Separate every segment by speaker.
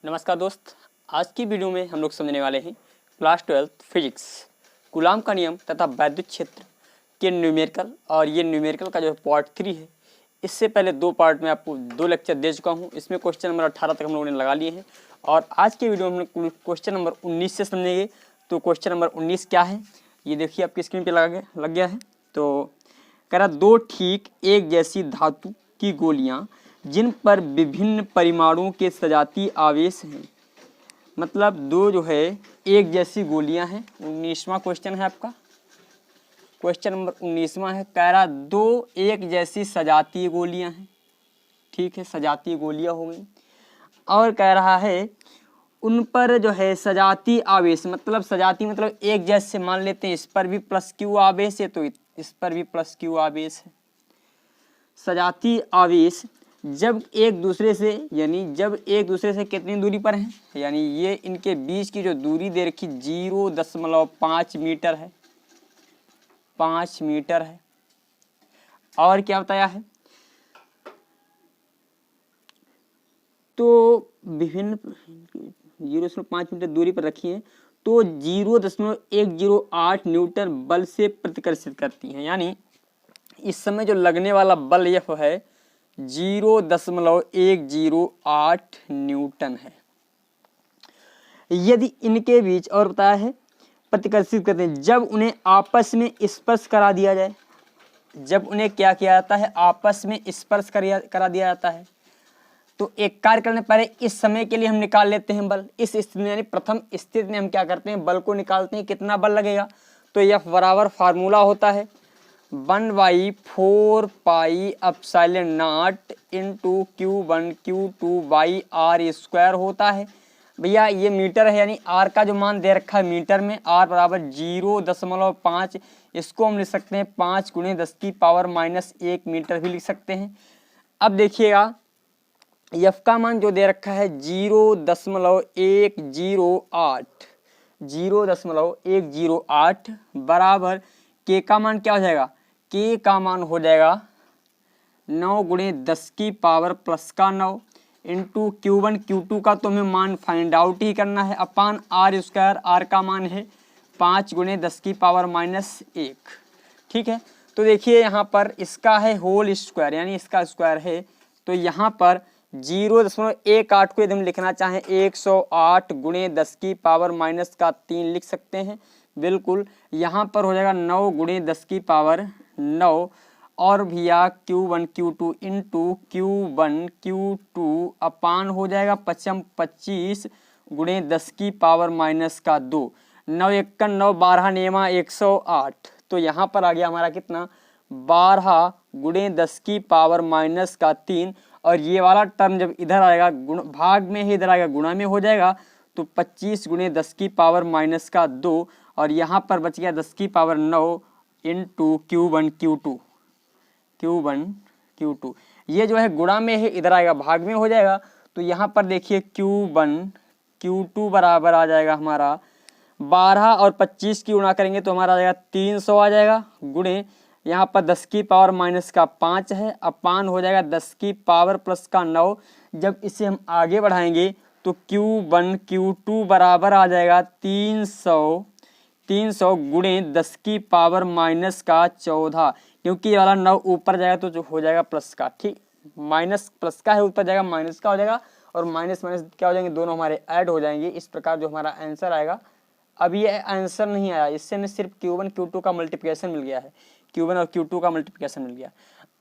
Speaker 1: नमस्कार दोस्त, आज की वीडियो में हम लोग समझने वाले हैं क्लास 12 फिजिक्स, कूलाम का नियम तथा वैद्युत क्षेत्र के न्यूमेरिकल। और ये न्यूमेरिकल का जो पार्ट 3 है। इससे पहले दो पार्ट में आपको 2 लेक्चर दे चुका हूँ। इसमें क्वेश्चन नंबर 18 तक हम लोगों ने लगा लिए हैं और आज के वीडियो में हम क्वेश्चन नंबर 19 से समझेंगे। तो क्वेश्चन नंबर 19 क्या है ये देखिए, आपकी स्क्रीन पर लग गया है। तो कह रहा, दो ठीक एक जैसी धातु की गोलियां जिन पर विभिन्न परिमाणों के सजातीय आवेश हैं, मतलब दो जो है एक जैसी गोलियां हैं। 19वां क्वेश्चन है आपका, क्वेश्चन नंबर 19वां है। कह रहा, दो एक जैसी सजातीय गोलियां हैं, ठीक है, सजातीय गोलियां हो गई। और कह रहा है उन पर जो है सजातीय आवेश, मतलब सजातीय मतलब एक जैसे, मान लेते हैं इस पर भी प्लस क्यू आवेश है तो इस पर भी प्लस क्यू आवेश है। सजातीय आवेश जब एक दूसरे से, यानी जब एक दूसरे से कितनी दूरी पर हैं, यानी ये इनके बीच की जो दूरी दे रखी 0.5 मीटर है, 5 मीटर है। और क्या बताया है, तो विभिन्न 0.5 मीटर दूरी पर रखी है तो 0.108 न्यूटन बल से प्रतिकर्षित करती हैं। यानी इस समय जो लगने वाला बल यह है 0.108 न्यूटन है। यदि इनके बीच, और बताया है प्रतिकर्षित करते हैं जब उन्हें आपस में स्पर्श करा दिया जाए, जब उन्हें क्या किया जाता है, आपस में स्पर्श करा दिया जाता है। तो एक कार्य करने पहले इस समय के लिए हम निकाल लेते हैं बल। इस स्थिति में, यानी प्रथम स्थिति में हम क्या करते हैं, बल को निकालते हैं, कितना बल लगेगा। तो यह बराबर फार्मूला होता है 1/4 pi epsilon not into Q1 Q2 by R square होता है। भैया ये मीटर है, यानी R का जो मान दे रखा है मीटर में, R बराबर 0.5, इसको हम लिख सकते हैं 5 × 10⁻⁻1 मीटर भी लिख सकते हैं। अब देखिएगा F का मान जो दे रखा है 0.108 बराबर K का मान क्या हो जाएगा, K का मान हो जाएगा 9 × 10⁻9 इंटू Q1 Q2 का तो हमें मान फाइंड आउट ही करना है, अपान R स्क्वायर। R का मान है 5 × 10⁻⁻1, ठीक है। तो देखिए यहाँ पर इसका है होल स्क्वायर, यानी इसका स्क्वायर है, तो यहाँ पर 0.18 को यदि हम लिखना चाहें 108 × 10⁻³ लिख सकते हैं, बिल्कुल। यहाँ पर हो जाएगा 9 × 10⁻9 और भैया Q1 Q2 into Q1 Q2 अपान हो जाएगा 25 × 10⁻⁻2। 9 × 9 12 नियमा 108। तो यहाँ पर आ गया हमारा कितना, 12 × 10⁻⁻3। और ये वाला टर्म जब इधर आएगा भाग में ही, इधर आएगा गुणा में हो जाएगा, तो 25 × 10⁻⁻2 और यहाँ पर बच गया 10⁻9 इंटू Q1 Q2। ये जो है गुणा में है, इधर आएगा भाग में हो जाएगा। तो यहाँ पर देखिए Q1 Q2 बराबर आ जाएगा हमारा 12 और 25 की गुणा करेंगे तो हमारा आ जाएगा 300 आ जाएगा, गुणे यहाँ पर 10⁻⁻5 है, अपान हो जाएगा 10⁻+9। जब इसे हम आगे बढ़ाएंगे तो Q1 Q2 बराबर आ जाएगा 300 गुणे 10⁻⁻14, क्योंकि ये वाला 9 ऊपर जाएगा तो जो हो जाएगा प्लस का, ठीक, माइनस प्लस का है, ऊपर जाएगा माइनस का हो जाएगा, और माइनस माइनस क्या हो जाएंगे, दोनों हमारे ऐड हो जाएंगे। इस प्रकार जो हमारा आंसर आएगा, अब ये आंसर नहीं आया, इससे हमें सिर्फ Q1 Q2 का मल्टीप्लिकेशन मिल गया है, Q1 और Q2 का मल्टीप्लिकेशन मिल गया।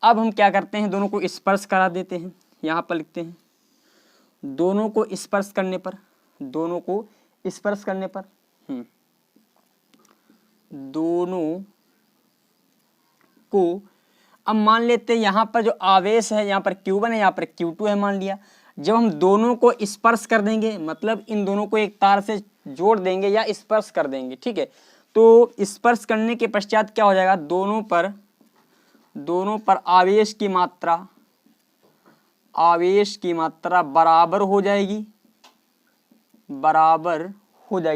Speaker 1: अब हम क्या करते हैं, दोनों को स्पर्श करा देते हैं। यहाँ पर लिखते हैं दोनों को स्पर्श करने पर, दोनों को स्पर्श करने पर, दोनों को, अब मान लेते हैं यहाँ पर जो आवेश है, यहाँ पर Q1 है, यहाँ पर Q2 है, मान लिया। जब हम दोनों को स्पर्श कर देंगे, मतलब इन दोनों को एक तार से जोड़ देंगे या स्पर्श कर देंगे, ठीक है। तो स्पर्श करने के पश्चात क्या हो जाएगा, दोनों पर आवेश की मात्रा बराबर हो जाएगी,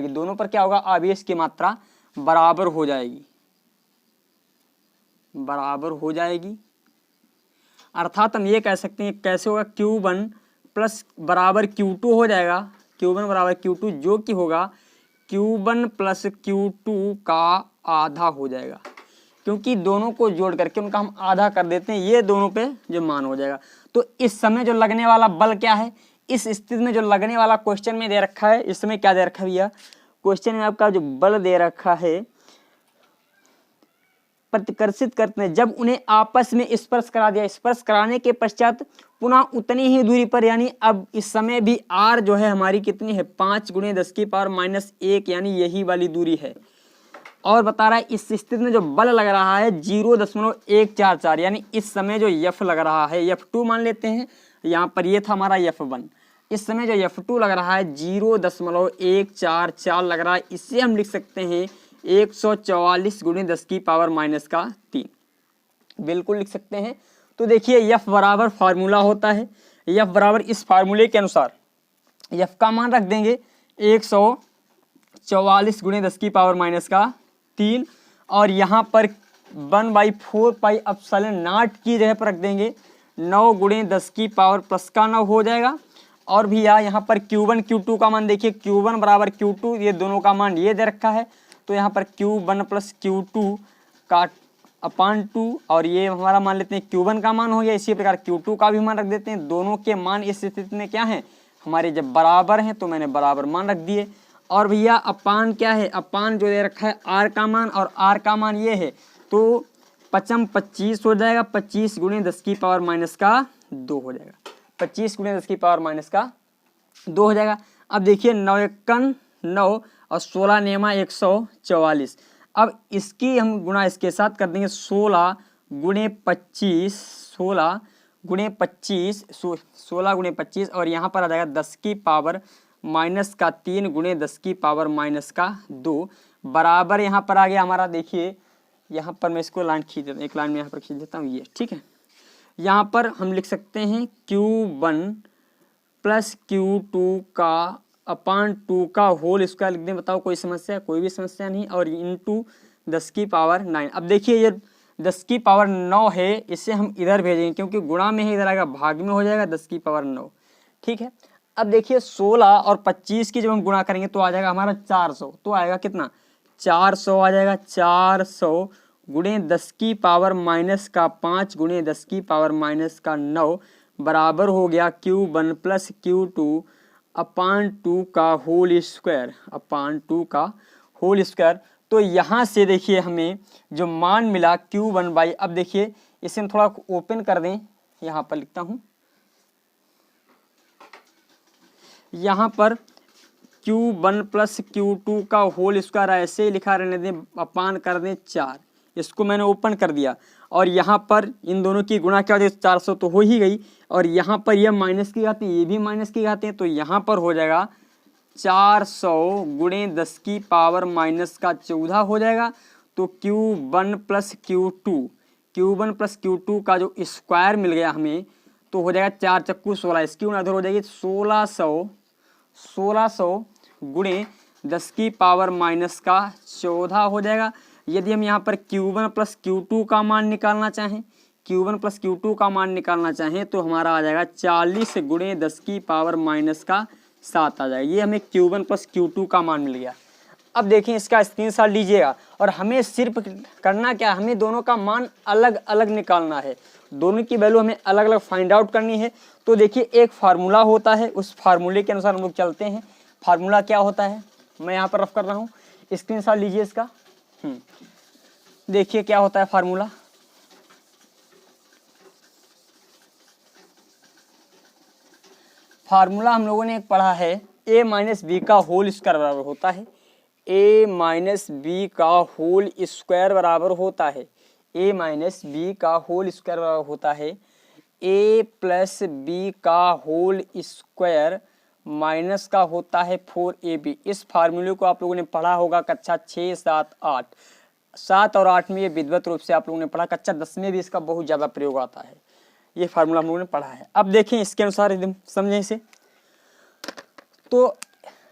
Speaker 1: दोनों पर क्या होगा, आवेश की मात्रा बराबर हो जाएगी। अर्थात हम ये कह सकते हैं, कैसे होगा, Q1 प्लस बराबर Q2 हो जाएगा, Q1 बराबर Q2 जो कि होगा Q1 प्लस Q2 का आधा हो जाएगा, क्योंकि दोनों को जोड़ करके उनका हम आधा कर देते हैं, ये दोनों पे जो मान हो जाएगा। तो इस समय जो लगने वाला बल क्या है, इस स्थिति में जो लगने वाला क्वेश्चन में दे रखा है, इस समय क्या दे रखा है भैया, क्वेश्चन में आपका जो बल दे रखा है प्रतिकर्षित करते हैं जब उन्हें आपस में स्पर्श करा दिया, स्पर्श कराने के पश्चात पुनः उतनी ही दूरी पर, यानी अब इस समय भी r जो है हमारी कितनी है 5 × 10⁻⁻1, यानी यही वाली दूरी है। और बता रहा है इस स्थिति में जो बल लग रहा है 0.144, यानी इस समय जो F लग रहा है, F2 मान लेते हैं, यहाँ पर ये था हमारा F1, इस समय जो F2 लग रहा है 0.144 लग रहा है, इससे हम लिख सकते हैं 144 × 10⁻³ बिल्कुल लिख सकते हैं। तो देखिए F बराबर फार्मूला होता है, F बराबर इस फार्मूले के अनुसार F का मान रख देंगे 144 × 10⁻³ और यहाँ पर 1/4πε0 की जगह पर रख देंगे 9 × 10⁻9 हो जाएगा। और भैया यहाँ पर Q1 Q2 का मान देखिए, Q1 बराबर Q2, ये दोनों का मान ये दे रखा है, तो यहाँ पर Q1 प्लस Q2 का अपान 2 और ये हमारा मान लेते हैं Q1 का मान हो गया। इसी प्रकार Q2 का भी मान रख देते हैं। दोनों के मान इस स्थिति में क्या है हमारे, जब बराबर हैं तो मैंने बराबर मान रख दिए। और भैया अपान क्या है, अपान जो दे रखा है R का मान, और R का मान ये है, तो 25 हो जाएगा, 25 × 10⁻2 हो जाएगा, 25 × 10⁻2 हो जाएगा। अब देखिए 9 × 9 और 16 नेमा 144। अब इसकी हम गुणा इसके साथ कर देंगे 16 × 25, 16 × 25 और यहाँ पर आ जाएगा 10⁻³ × 10⁻2 बराबर यहाँ पर आ गया हमारा। देखिए यहाँ पर मैं इसको लाइन खींच देता हूँ, एक लाइन में यहाँ पर खींच देता हूँ, ये ठीक है। यहाँ पर हम लिख सकते हैं Q1 प्लस Q2 का अपान 2 का होल स्क्वायर लिख दें। बताओ कोई समस्या, कोई भी समस्या नहीं। और इंटू 10⁹। अब देखिए ये 10⁹ है, इसे हम इधर भेजेंगे क्योंकि गुणा में है, इधर आएगा भाग में हो जाएगा 10⁹ ठीक है। अब देखिए 16 और 25 की जब हम गुणा करेंगे तो आ जाएगा हमारा 400, तो आएगा कितना 400 आ जाएगा। 400 × 10⁻⁻5 × 10⁻⁻9 बराबर हो गया Q1 प्लस Q2 अपान 2 का होल स्क्वायर, अपान 2 का होल स्क्वायर। तो यहाँ से देखिए हमें जो मान मिला Q1/, अब देखिए इसे हम थोड़ा ओपन कर दें, यहाँ पर लिखता हूँ, यहाँ पर Q1 प्लस Q2 का होल स्क्वायर ऐसे ही लिखा रहने दें, अपान कर दें 4, इसको मैंने ओपन कर दिया। और यहाँ पर इन दोनों की गुणा क्या हो जाएगी, 400 तो हो ही गई, और यहाँ पर यह माइनस की घात है, ये भी माइनस की घात है, तो यहाँ पर हो जाएगा 400 × 10⁻14 हो जाएगा। तो Q1 प्लस Q2 का जो स्क्वायर मिल गया हमें, तो हो जाएगा 4 चक्कू 16, इसकी गुणा इधर हो जाएगी 1600 × 10⁻14 हो जाएगा। यदि हम यहाँ पर Q1 प्लस Q2 का मान निकालना चाहें, Q1 प्लस Q2 का मान निकालना चाहें तो हमारा आ जाएगा 40 × 10⁻7 आ जाएगा। ये हमें Q1 प्लस Q2 का मान मिल गया। अब देखें इसका स्क्रीनशॉट लीजिएगा, और हमें सिर्फ करना क्या, हमें दोनों का मान अलग अलग निकालना है, दोनों की वैल्यू हमें अलग अलग फाइंड आउट करनी है। तो देखिए एक फार्मूला होता है, उस फार्मूले के अनुसार हम लोग चलते हैं। फार्मूला क्या होता है, मैं यहाँ पर रफ कर रहा हूँ, स्क्रीनशॉट लीजिए इसका। देखिए क्या होता है फार्मूला, फार्मूला हम लोगों ने एक पढ़ा है, a माइनस बी का होल स्क्वायर बराबर होता है, a माइनस बी का होल स्क्वायर बराबर होता है, a माइनस बी का होल स्क्वायर बराबर होता है a प्लस बी का होल स्क्वायर माइनस का होता है 4ab। इस फार्मूले को आप लोगों ने पढ़ा होगा कक्षा 6, 7, 8, 7 और 8 में ये विधिवत रूप से आप लोगों ने पढ़ा, कक्षा 10 में भी इसका बहुत ज़्यादा प्रयोग आता है। ये फार्मूला हम लोगों ने पढ़ा है। अब देखें इसके अनुसार एकदम समझें इसे, तो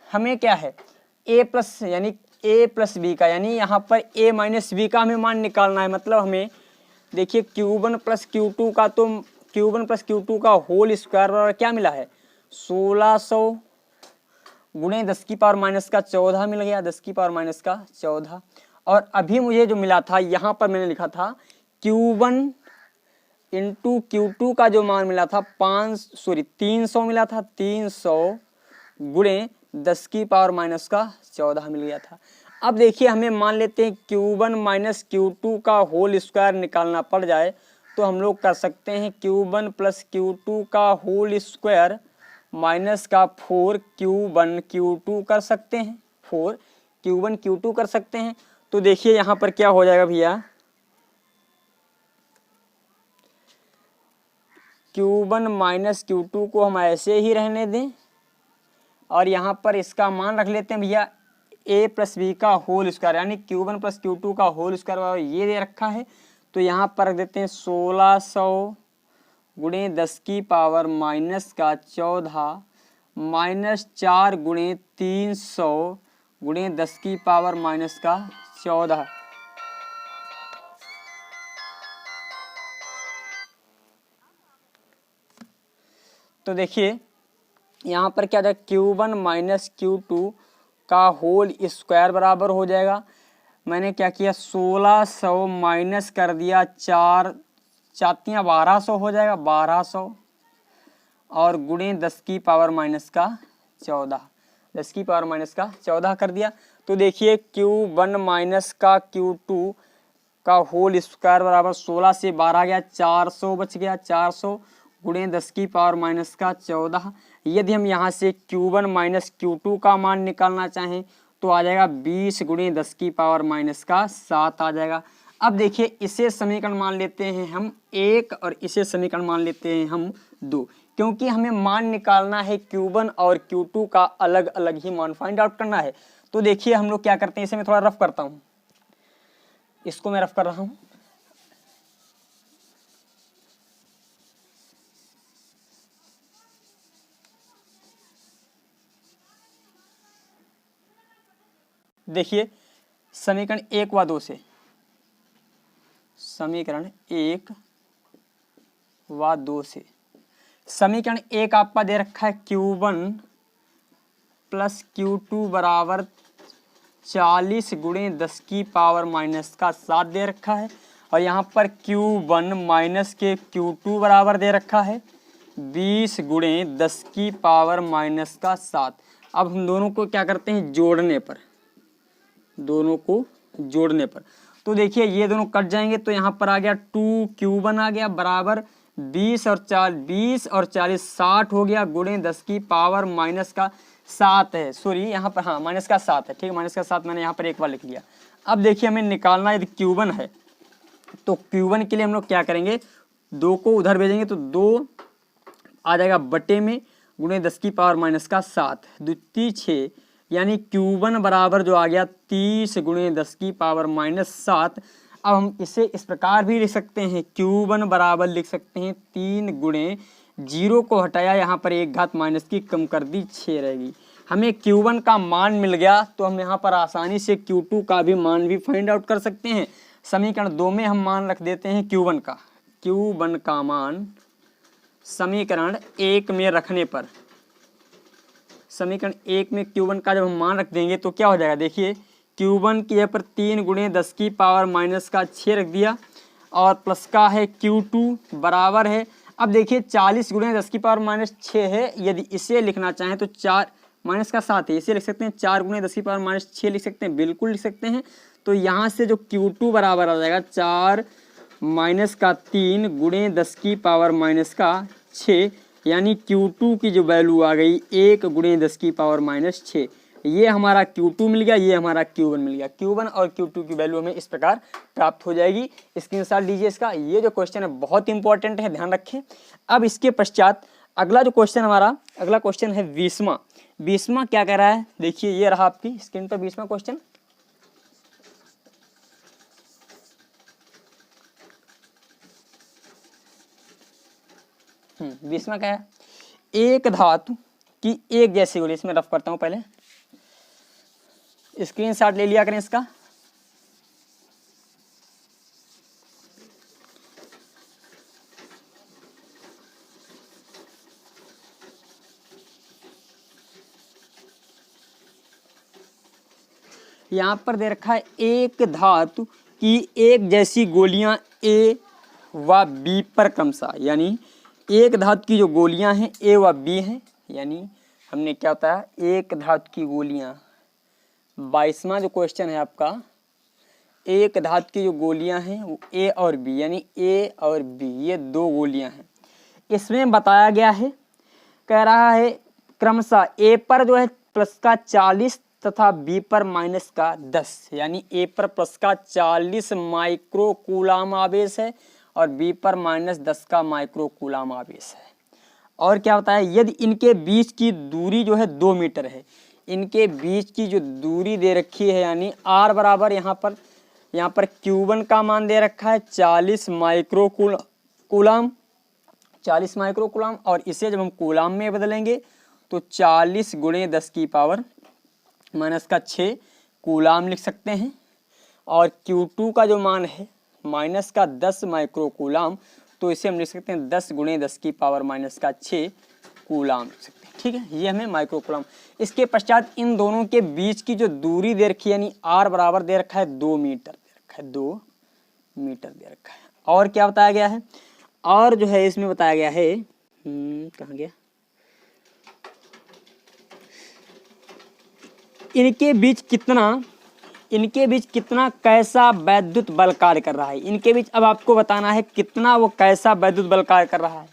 Speaker 1: हमें क्या है a प्लस यानी a प्लस बी का, यानी यहाँ पर a माइनस बी का हमें मान निकालना है। मतलब हमें देखिए Q1 प्लस Q2 का, तो Q1 प्लस Q2 का होल स्क्वायर बराबर क्या मिला है 1600 गुणे 10 की पावर माइनस का 14 मिल गया, 10 की पावर माइनस का 14। और अभी मुझे जो मिला था यहाँ पर मैंने लिखा था Q1 इंटू Q2 का जो मान मिला था 300 मिला था, 300 गुणे 10 की पावर माइनस का 14 मिल गया था। अब देखिए हमें मान लेते हैं Q1 माइनस Q2 का होल स्क्वायर निकालना पड़ जाए तो हम लोग कर सकते हैं Q1 प्लस Q2 का होल स्क्वायर माइनस का 4Q1 Q2 कर सकते हैं, 4Q1 Q2 कर सकते हैं। तो देखिए यहाँ पर क्या हो जाएगा भैया, Q1 माइनस Q2 को हम ऐसे ही रहने दें और यहाँ पर इसका मान रख लेते हैं भैया a प्लस बी का होल स्क्वायर, यानी Q1 प्लस Q2 का होल स्क्वायर ये दे रखा है। तो यहाँ पर रख देते हैं 1600 गुणे 10 की पावर माइनस का 14 माइनस 4 गुणे 300 गुणे 10 की पावर माइनस का 14। तो देखिए यहाँ पर क्या जाएगा, Q1 माइनस Q2 का होल स्क्वायर बराबर हो जाएगा, मैंने क्या किया 1600 माइनस कर दिया 4 चातियाँ 1200 हो जाएगा, 1200 और गुणे 10 की पावर माइनस का 14, 10 की पावर माइनस का 14 कर दिया। तो देखिए Q1 माइनस का Q2 का होल स्क्वायर बराबर 16 से 12 गया, 400 बच गया, 400 गुणे 10 की पावर माइनस का 14। यदि हम यहाँ से Q1 माइनस Q2 का मान निकालना चाहें तो आ जाएगा 20 गुणे 10 की पावर माइनस का 7 आ जाएगा। अब देखिए इसे समीकरण मान लेते हैं हम 1 और इसे समीकरण मान लेते हैं हम 2, क्योंकि हमें मान निकालना है Q1 और Q2 का अलग अलग ही मान फाइंड आउट करना है। तो देखिए हम लोग क्या करते हैं, इसे मैं थोड़ा रफ करता हूँ, इसको मैं रफ कर रहा हूँ। देखिए समीकरण 1 व 2 से, समीकरण 1 व 2 से, समीकरण 1 आपका दे रखा है Q1 प्लस Q2 बराबर 40 गुणे 10 की पावर माइनस का 7 दे रखा है, और यहाँ पर Q1 माइनस के Q2 बराबर दे रखा है 20 गुणे 10 की पावर माइनस का 7। अब हम दोनों को क्या करते हैं, जोड़ने पर, दोनों को जोड़ने पर तो देखिए ये दोनों कट जाएंगे, तो यहाँ पर आ गया 2Q1 आ गया बराबर 20 और 40 60 हो गया गुणे 10 की पावर माइनस का 7 है, सॉरी यहाँ पर हाँ माइनस का 7 है, ठीक है, माइनस का 7 मैंने यहाँ पर एक बार लिख लिया। अब देखिए हमें निकालना यदि Q1 है तो Q1 के लिए हम लोग क्या करेंगे, 2 को उधर भेजेंगे तो 2 आ जाएगा बटे में गुणे 10 की पावर माइनस का 7 द्वितीय 6, यानी Q1 बराबर जो आ गया 30 गुणे 10 की पावर माइनस 7। अब हम इसे इस प्रकार भी लिख सकते हैं, Q1 बराबर लिख सकते हैं 3 गुणे 0 को हटाया, यहाँ पर एक घात माइनस की कम कर दी 6 रहेगी। हमें Q1 का मान मिल गया तो हम यहाँ पर आसानी से Q2 का भी मान भी फाइंड आउट कर सकते हैं। समीकरण 2 में हम मान रख देते हैं Q1 का मान समीकरण 1 में रखने पर, समीकरण 1 में Q1 का जब हम मान रख देंगे तो क्या हो जाएगा, देखिए Q1 की जगह पर 3 गुणे 10 की पावर माइनस का 6 रख दिया और प्लस का है Q2 बराबर है, अब देखिए 40 गुणे 10 की पावर माइनस 6 है, यदि इसे लिखना चाहें तो 4 माइनस का 7 है, इसे लिख सकते हैं 4 गुणे 10 की पावर माइनस 6 लिख सकते हैं, बिल्कुल लिख सकते हैं। तो यहाँ से जो Q2 बराबर आ जाएगा 4 माइनस का 3 गुणे 10 की पावर माइनस का 6, यानी Q2 की जो वैल्यू आ गई 1 गुणे 10 की पावर माइनस 6। ये हमारा Q2 मिल गया, ये हमारा Q1 मिल गया। Q1 और Q2 की वैल्यू हमें इस प्रकार प्राप्त हो जाएगी। स्क्रीनशॉट लीजिए इसका, ये जो क्वेश्चन है बहुत इंपॉर्टेंट है, ध्यान रखें। अब इसके पश्चात अगला जो क्वेश्चन हमारा, अगला क्वेश्चन है 20वां। 20वां क्या कह रहा है, देखिए ये रहा आपकी स्क्रीन पर 20वां क्वेश्चन। बीसवां क्या है, एक धातु की एक जैसी गोली, इसमें रफ करता हूं पहले, स्क्रीनशॉट ले लिया करें इसका। यहाँ पर दे रखा है एक धातु की एक जैसी गोलियां ए व बी पर क्रमशः, यानी एक धातु की जो गोलियां हैं ए व बी हैं, यानी हमने क्या होता है एक धातु की गोलियां, 22वां जो क्वेश्चन है आपका, एक धातु की जो गोलियां हैं वो ए और बी, यानी ए और बी ये दो गोलियां हैं। इसमें बताया गया है, कह रहा है क्रमशः ए पर जो है प्लस का 40 तथा बी पर माइनस का 10, यानी ए पर प्लस का 40 माइक्रो कूलाम आवेश है और बी पर माइनस 10 का माइक्रो कूलाम आवेश है। और क्या होता है, यदि इनके बीच की दूरी जो है 2 मीटर है, इनके बीच की जो दूरी दे रखी है, यानी आर बराबर यहाँ पर Q1 का मान दे रखा है 40 माइक्रो कूलाम, 40 माइक्रो कूलाम, और इसे जब हम कूलाम में बदलेंगे तो 40 गुणे 10 की पावर माइनस का 6 कूलाम लिख सकते हैं। और Q2 का जो मान है माइनस का 10 माइक्रो कूलाम, तो इसे हम लिख सकते हैं 10 गुणे 10 की पावर माइनस का 6 कूलाम लिख सकते हैं। ठीक है, ये हमें माइक्रो कूलाम। इसके पश्चात इन दोनों के बीच की जो दूरी दे रखी है, यानी आर बराबर दे रखा है 2 मीटर दे रखा है, 2 मीटर दे रखा है। और क्या बताया गया है, और जो है इसमें बताया गया है, कहाँ गया, इनके बीच कितना कैसा वैद्युत बल कार्य कर रहा है। इनके बीच अब आपको बताना है कितना वो कैसा वैद्युत बल कार्य कर रहा है।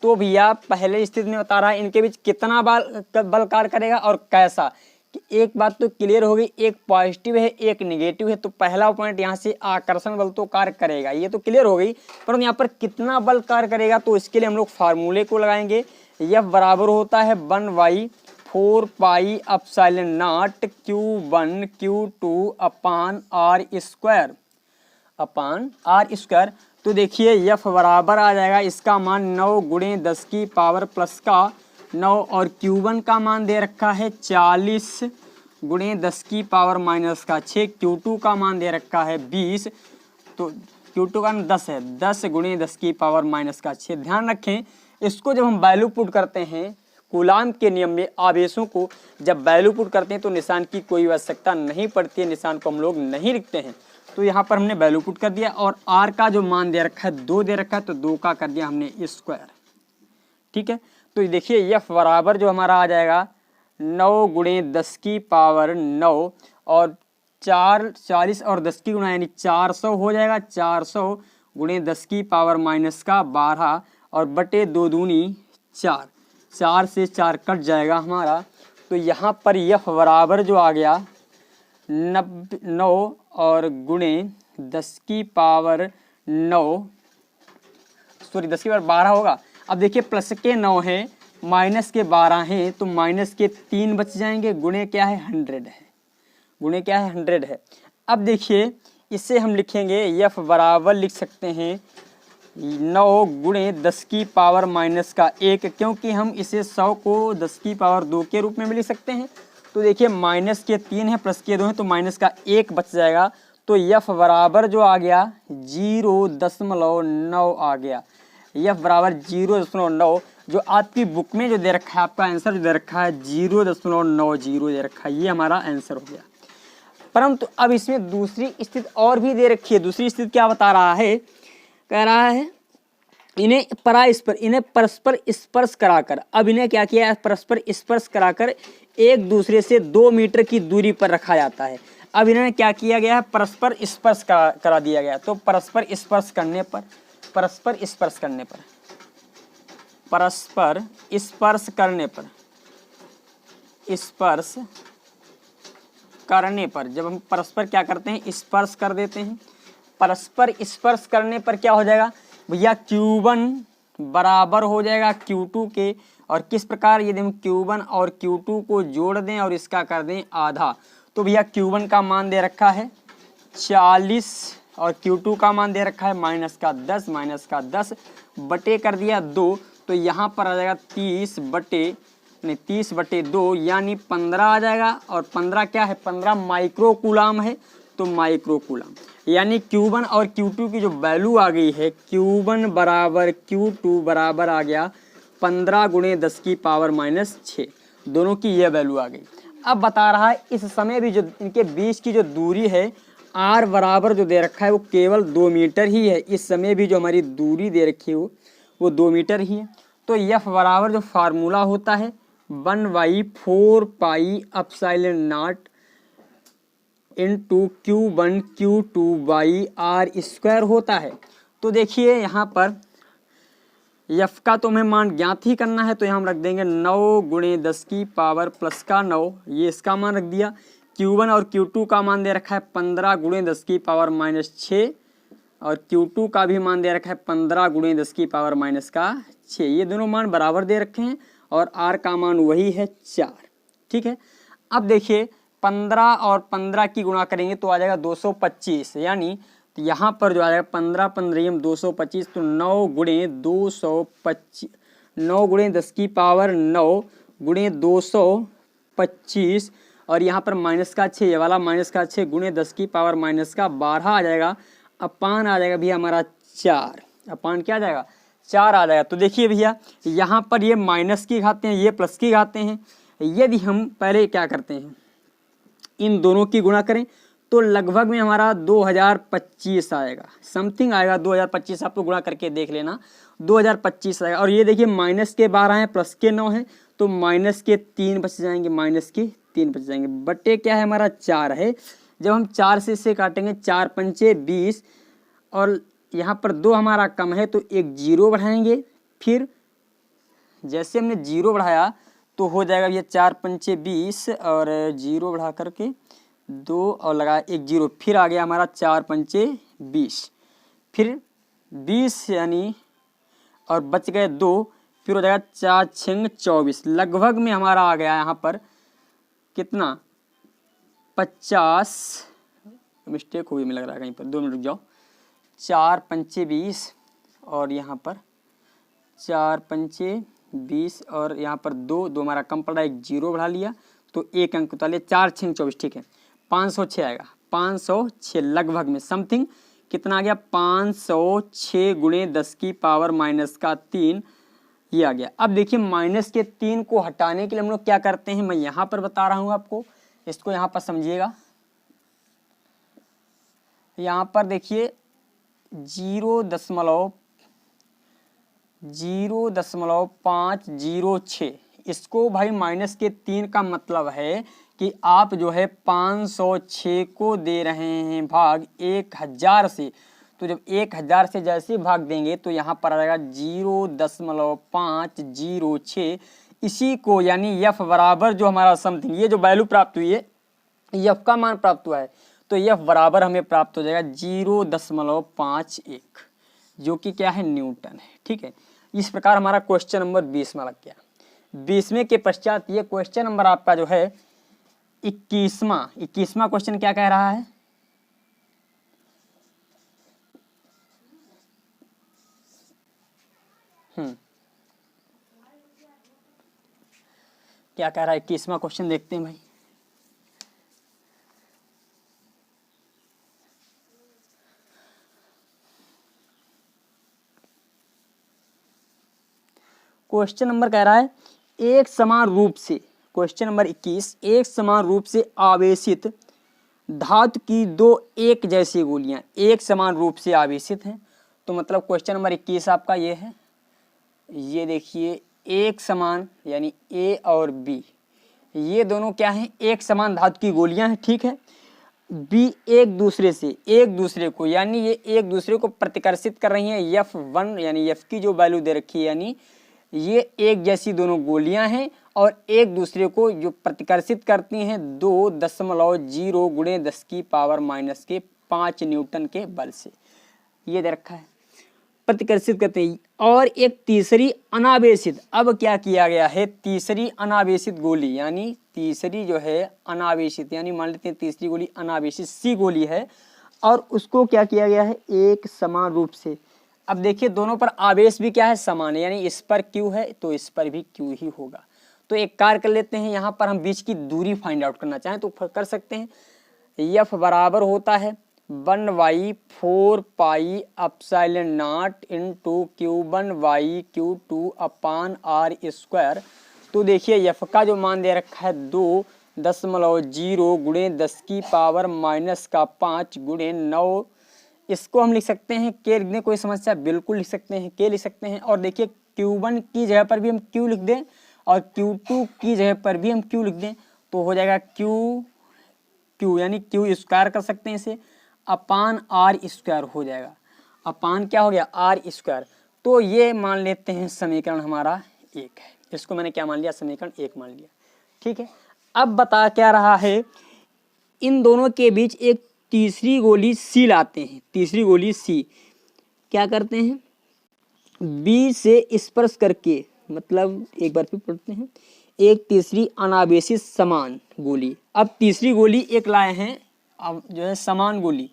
Speaker 1: तो भैया पहले स्थिति में बता रहा है इनके बीच कितना बल कार्य करेगा और कैसा। कि एक बात तो क्लियर हो गई, एक पॉजिटिव है एक निगेटिव है, तो पहला पॉइंट यहाँ से आकर्षण बल तो कार्य करेगा, ये तो क्लियर हो गई। परंतु यहाँ पर कितना बल कार्य करेगा, तो इसके लिए हम लोग फार्मूले को लगाएंगे। F बराबर होता है 1/4 pi epsilon not Q1 Q2 upon R square. तो देखिए F बराबर आ जाएगा, इसका मान 9 गुणे 10 की पावर प्लस का 9, और Q1 का मान दे रखा है 40 गुणे 10 की पावर माइनस का 6, Q2 का मान दे रखा है 20, तो Q2 का 10 है, 10 गुणे 10 की पावर माइनस का 6। ध्यान रखें, इसको जब हम वैल्यू पुट करते हैं कूलाम के नियम में, आवेशों को जब वैल्यू पुट करते हैं तो निशान की कोई आवश्यकता नहीं पड़ती है, निशान को हम लोग नहीं लिखते हैं। तो यहाँ पर हमने वैल्यू पुट कर दिया, और R का जो मान दे रखा है 2 दे रखा है, तो 2 का कर दिया हमने स्क्वायर। ठीक है, तो देखिए F बराबर जो हमारा आ जाएगा 9 गुणे 10 की पावर 9, और 40 और 10 की गुणा, यानी 400 हो जाएगा। 400 गुणे 10 की पावर माइनस का 12, और बटे 2 दूनी 4, 4 से 4 कट जाएगा हमारा। तो यहाँ पर F बराबर जो आ गया 9 और गुणे 10 की पावर 9, सॉरी 10 की पावर 12 होगा। अब देखिए प्लस के 9 है, माइनस के 12 हैं, तो माइनस के 3 बच जाएंगे, गुणे क्या है 100 है, गुणे क्या है 100 है। अब देखिए इसे हम लिखेंगे F बराबर लिख सकते हैं 9 गुणे 10 की पावर माइनस का 1, क्योंकि हम इसे 100 को 10 की पावर 2 के रूप में भी लिख सकते हैं। तो देखिए माइनस के 3 है, प्लस के 2 है, तो माइनस का 1 बच जाएगा। तो F बराबर जो आ गया 0.9 आ गया। F बराबर 0.9, जो आपकी बुक में जो दे रखा है, आपका आंसर जो दे रखा है 0.90 दे रखा है, ये हमारा आंसर हो गया। परंतु अब इसमें दूसरी स्थिति और भी दे रखी है। दूसरी स्थिति क्या बता रहा है, कह रहा है इन्हें परस्पर स्पर्श कराकर, अब इन्हें क्या किया है, परस्पर स्पर्श कराकर एक दूसरे से 2 मीटर की दूरी पर रखा जाता है। अब इन्हें क्या किया गया है, परस्पर स्पर्श करा दिया गया। तो परस्पर स्पर्श करने पर जब हम परस्पर क्या करते हैं, स्पर्श कर देते हैं। परस्पर स्पर्श करने पर क्या हो जाएगा भैया, Q1 बराबर हो जाएगा Q2 के। और किस प्रकार, यदि हम Q1 और Q2 को जोड़ दें और इसका कर दें आधा, तो भैया Q1 का मान दे रखा है 40 और Q2 का मान दे रखा है माइनस का 10 बटे कर दिया 2, तो यहाँ पर आ जाएगा 30 बटे 2, यानी 15 आ जाएगा। और 15 क्या है, 15 माइक्रो कूलाम है, तो माइक्रो कूलाम, यानी Q1 और Q2 की जो वैल्यू आ गई है, Q1 बराबर Q2 बराबर आ गया 15 गुणे 10 की पावर माइनस 6, दोनों की यह वैल्यू आ गई। अब बता रहा है इस समय भी जो इनके बीच की जो दूरी है r बराबर जो दे रखा है वो केवल 2 मीटर ही है। इस समय भी जो हमारी दूरी दे रखी है वो 2 मीटर ही है। तो f बराबर जो फार्मूला होता है 1/4 pi epsilon not into Q1 Q2 by r square होता है। तो देखिए यहाँ पर f का तो हमें मान ज्ञात ही करना है, तो यहाँ हम रख देंगे 9 गुणे 10 की पावर प्लस का 9, ये इसका मान रख दिया। Q1 और Q2 का मान दे रखा है 15 गुणे 10 की पावर माइनस 6 और Q2 का भी मान दे रखा है 15 गुणे 10 की पावर माइनस का 6। ये दोनों मान बराबर दे रखे हैं और r का मान वही है 4। ठीक है, अब देखिए 15 और 15 की गुणा करेंगे तो आ जाएगा 225, यानी तो यहाँ पर जो आ जाएगा 15 15 225, तो 9 गुणे 225, 9 गुणे 10 की पावर 9 गुणे 225 और यहाँ पर माइनस का 6, ये वाला माइनस का 6 गुणे 10 की पावर माइनस का 12 आ जाएगा। अपान आ जाएगा भैया हमारा 4, अपान क्या आ जाएगा 4 आ जाएगा। तो देखिए भैया यहाँ पर ये माइनस की घाते हैं, ये प्लस की घाते हैं। यदि हम पहले क्या करते हैं इन दोनों की गुणा करें तो लगभग में हमारा 2025 आएगा, समथिंग आएगा 2025। आप तो गुणा करके देख लेना 2025 आएगा। और ये देखिए माइनस के 12 हैं प्लस के 9 हैं, तो माइनस के 3 बच जाएंगे, माइनस के 3 बच जाएंगे। बटे क्या है हमारा 4 है। जब हम 4 से इसे काटेंगे 4 पंचे 20 और यहाँ पर 2 हमारा कम है तो एक 0 बढ़ाएंगे। फिर जैसे हमने 0 बढ़ाया तो हो जाएगा ये 4 पंचे 20 और 0 बढ़ा करके 2 और लगाया एक 0, फिर आ गया हमारा 4 पंचे 20, फिर 20 यानी और बच गए 2, फिर हो जाएगा 4 6 24। लगभग में हमारा आ गया यहाँ पर कितना 50, मिस्टेक हुई में लग रहा है कहीं पर, 2 मिनट रुक जाओ। 4 पंचे 20 और यहाँ पर 4 पंचे 20 और यहाँ पर 2 हमारा कम पड़ रहा है, एक 0 बढ़ा लिया तो एक अंक उतार लिया। 4 6 24, ठीक है 506 आएगा, 506 लगभग में समथिंग कितना आ गया 506 गुणे 10 की पावर माइनस का 3, ये आ गया। अब देखिए माइनस के 3 को हटाने के लिए हम लोग क्या करते हैं, मैं यहाँ पर बता रहा हूँ आपको, इसको यहाँ पर समझिएगा। यहाँ पर देखिए 0.506, इसको भाई माइनस के 3 का मतलब है कि आप जो है 506 को दे रहे हैं भाग 1000 से। तो जब 1000 से जैसे भाग देंगे तो यहाँ पर आ जाएगा 0.506। इसी को यानी f बराबर जो हमारा समथिंग ये जो वैल्यू प्राप्त हुई है f का मान प्राप्त हुआ है, तो f बराबर हमें प्राप्त हो जाएगा 0.51, जो कि क्या है न्यूटन है। ठीक है, इस प्रकार हमारा क्वेश्चन नंबर 20 में लग गया। 20वें के पश्चात ये क्वेश्चन नंबर आपका जो है 21वां क्वेश्चन क्या कह रहा है, क्या कह रहा है 21वां क्वेश्चन देखते हैं भाई। क्वेश्चन नंबर कह रहा है एक समान रूप से, क्वेश्चन नंबर 21, एक समान रूप से आवेशित धातु की 2 एक जैसी गोलियां एक समान रूप से आवेशित हैं। तो मतलब क्वेश्चन नंबर 21 आपका ये है, ये देखिए एक समान यानी ए और बी, ये दोनों क्या हैं एक समान धातु की गोलियां हैं। ठीक है, बी एक दूसरे को यानी ये एक दूसरे को प्रतिकर्षित कर रही हैं। F1 यानी F की जो वैल्यू दे रखी है यानी ये एक जैसी दोनों गोलियां हैं और एक दूसरे को जो प्रतिकर्षित करती हैं 2.0 गुणे 10 की पावर माइनस के 5 न्यूटन के बल से, ये दे रखा है प्रतिकर्षित करते हैं। और एक तीसरी अनावेशित, अब क्या किया गया है तीसरी अनावेशित गोली यानी तीसरी जो है अनावेशित यानी मान लेते हैं तीसरी गोली अनावेशित सी गोली है और उसको क्या किया गया है एक समान रूप से। अब देखिए दोनों पर आवेश भी क्या है समान है, यानी इस पर Q है तो इस पर भी Q ही होगा। तो एक कार्य कर लेते हैं, यहाँ पर हम बीच की दूरी फाइंड आउट करना चाहें तो कर सकते हैं। F बराबर होता है 1/4 pi epsilon not into Q1/Q2 upon r square. तो देखिए F का जो मान दे रखा है 2, 0.0 गुणे 10 की पावर -5 गुणे 9। इसको हम लिख सकते हैं के लिख दें, कोई समस्या बिल्कुल लिख सकते हैं, के लिख सकते हैं। और देखिए Q1 की जगह पर भी हम Q लिख दें और Q2 की जगह पर भी हम Q लिख दें तो हो जाएगा Q यानी Q स्क्वायर कर सकते हैं इसे, अपान R स्क्वायर हो जाएगा। अपान क्या हो गया? R square. तो ये मान लेते हैं समीकरण हमारा 1 है। इसको मैंने क्या मान लिया? समीकरण 1 मान लिया। ठीक है, अब बता क्या रहा है, इन दोनों के बीच एक तीसरी गोली C लाते हैं। तीसरी गोली C क्या करते हैं? B से स्पर्श करके, मतलब एक बार फिर पढ़ते हैं, एक तीसरी अनावेशित समान गोली। अब तीसरी गोली एक लाए हैं, अब जो है समान गोली,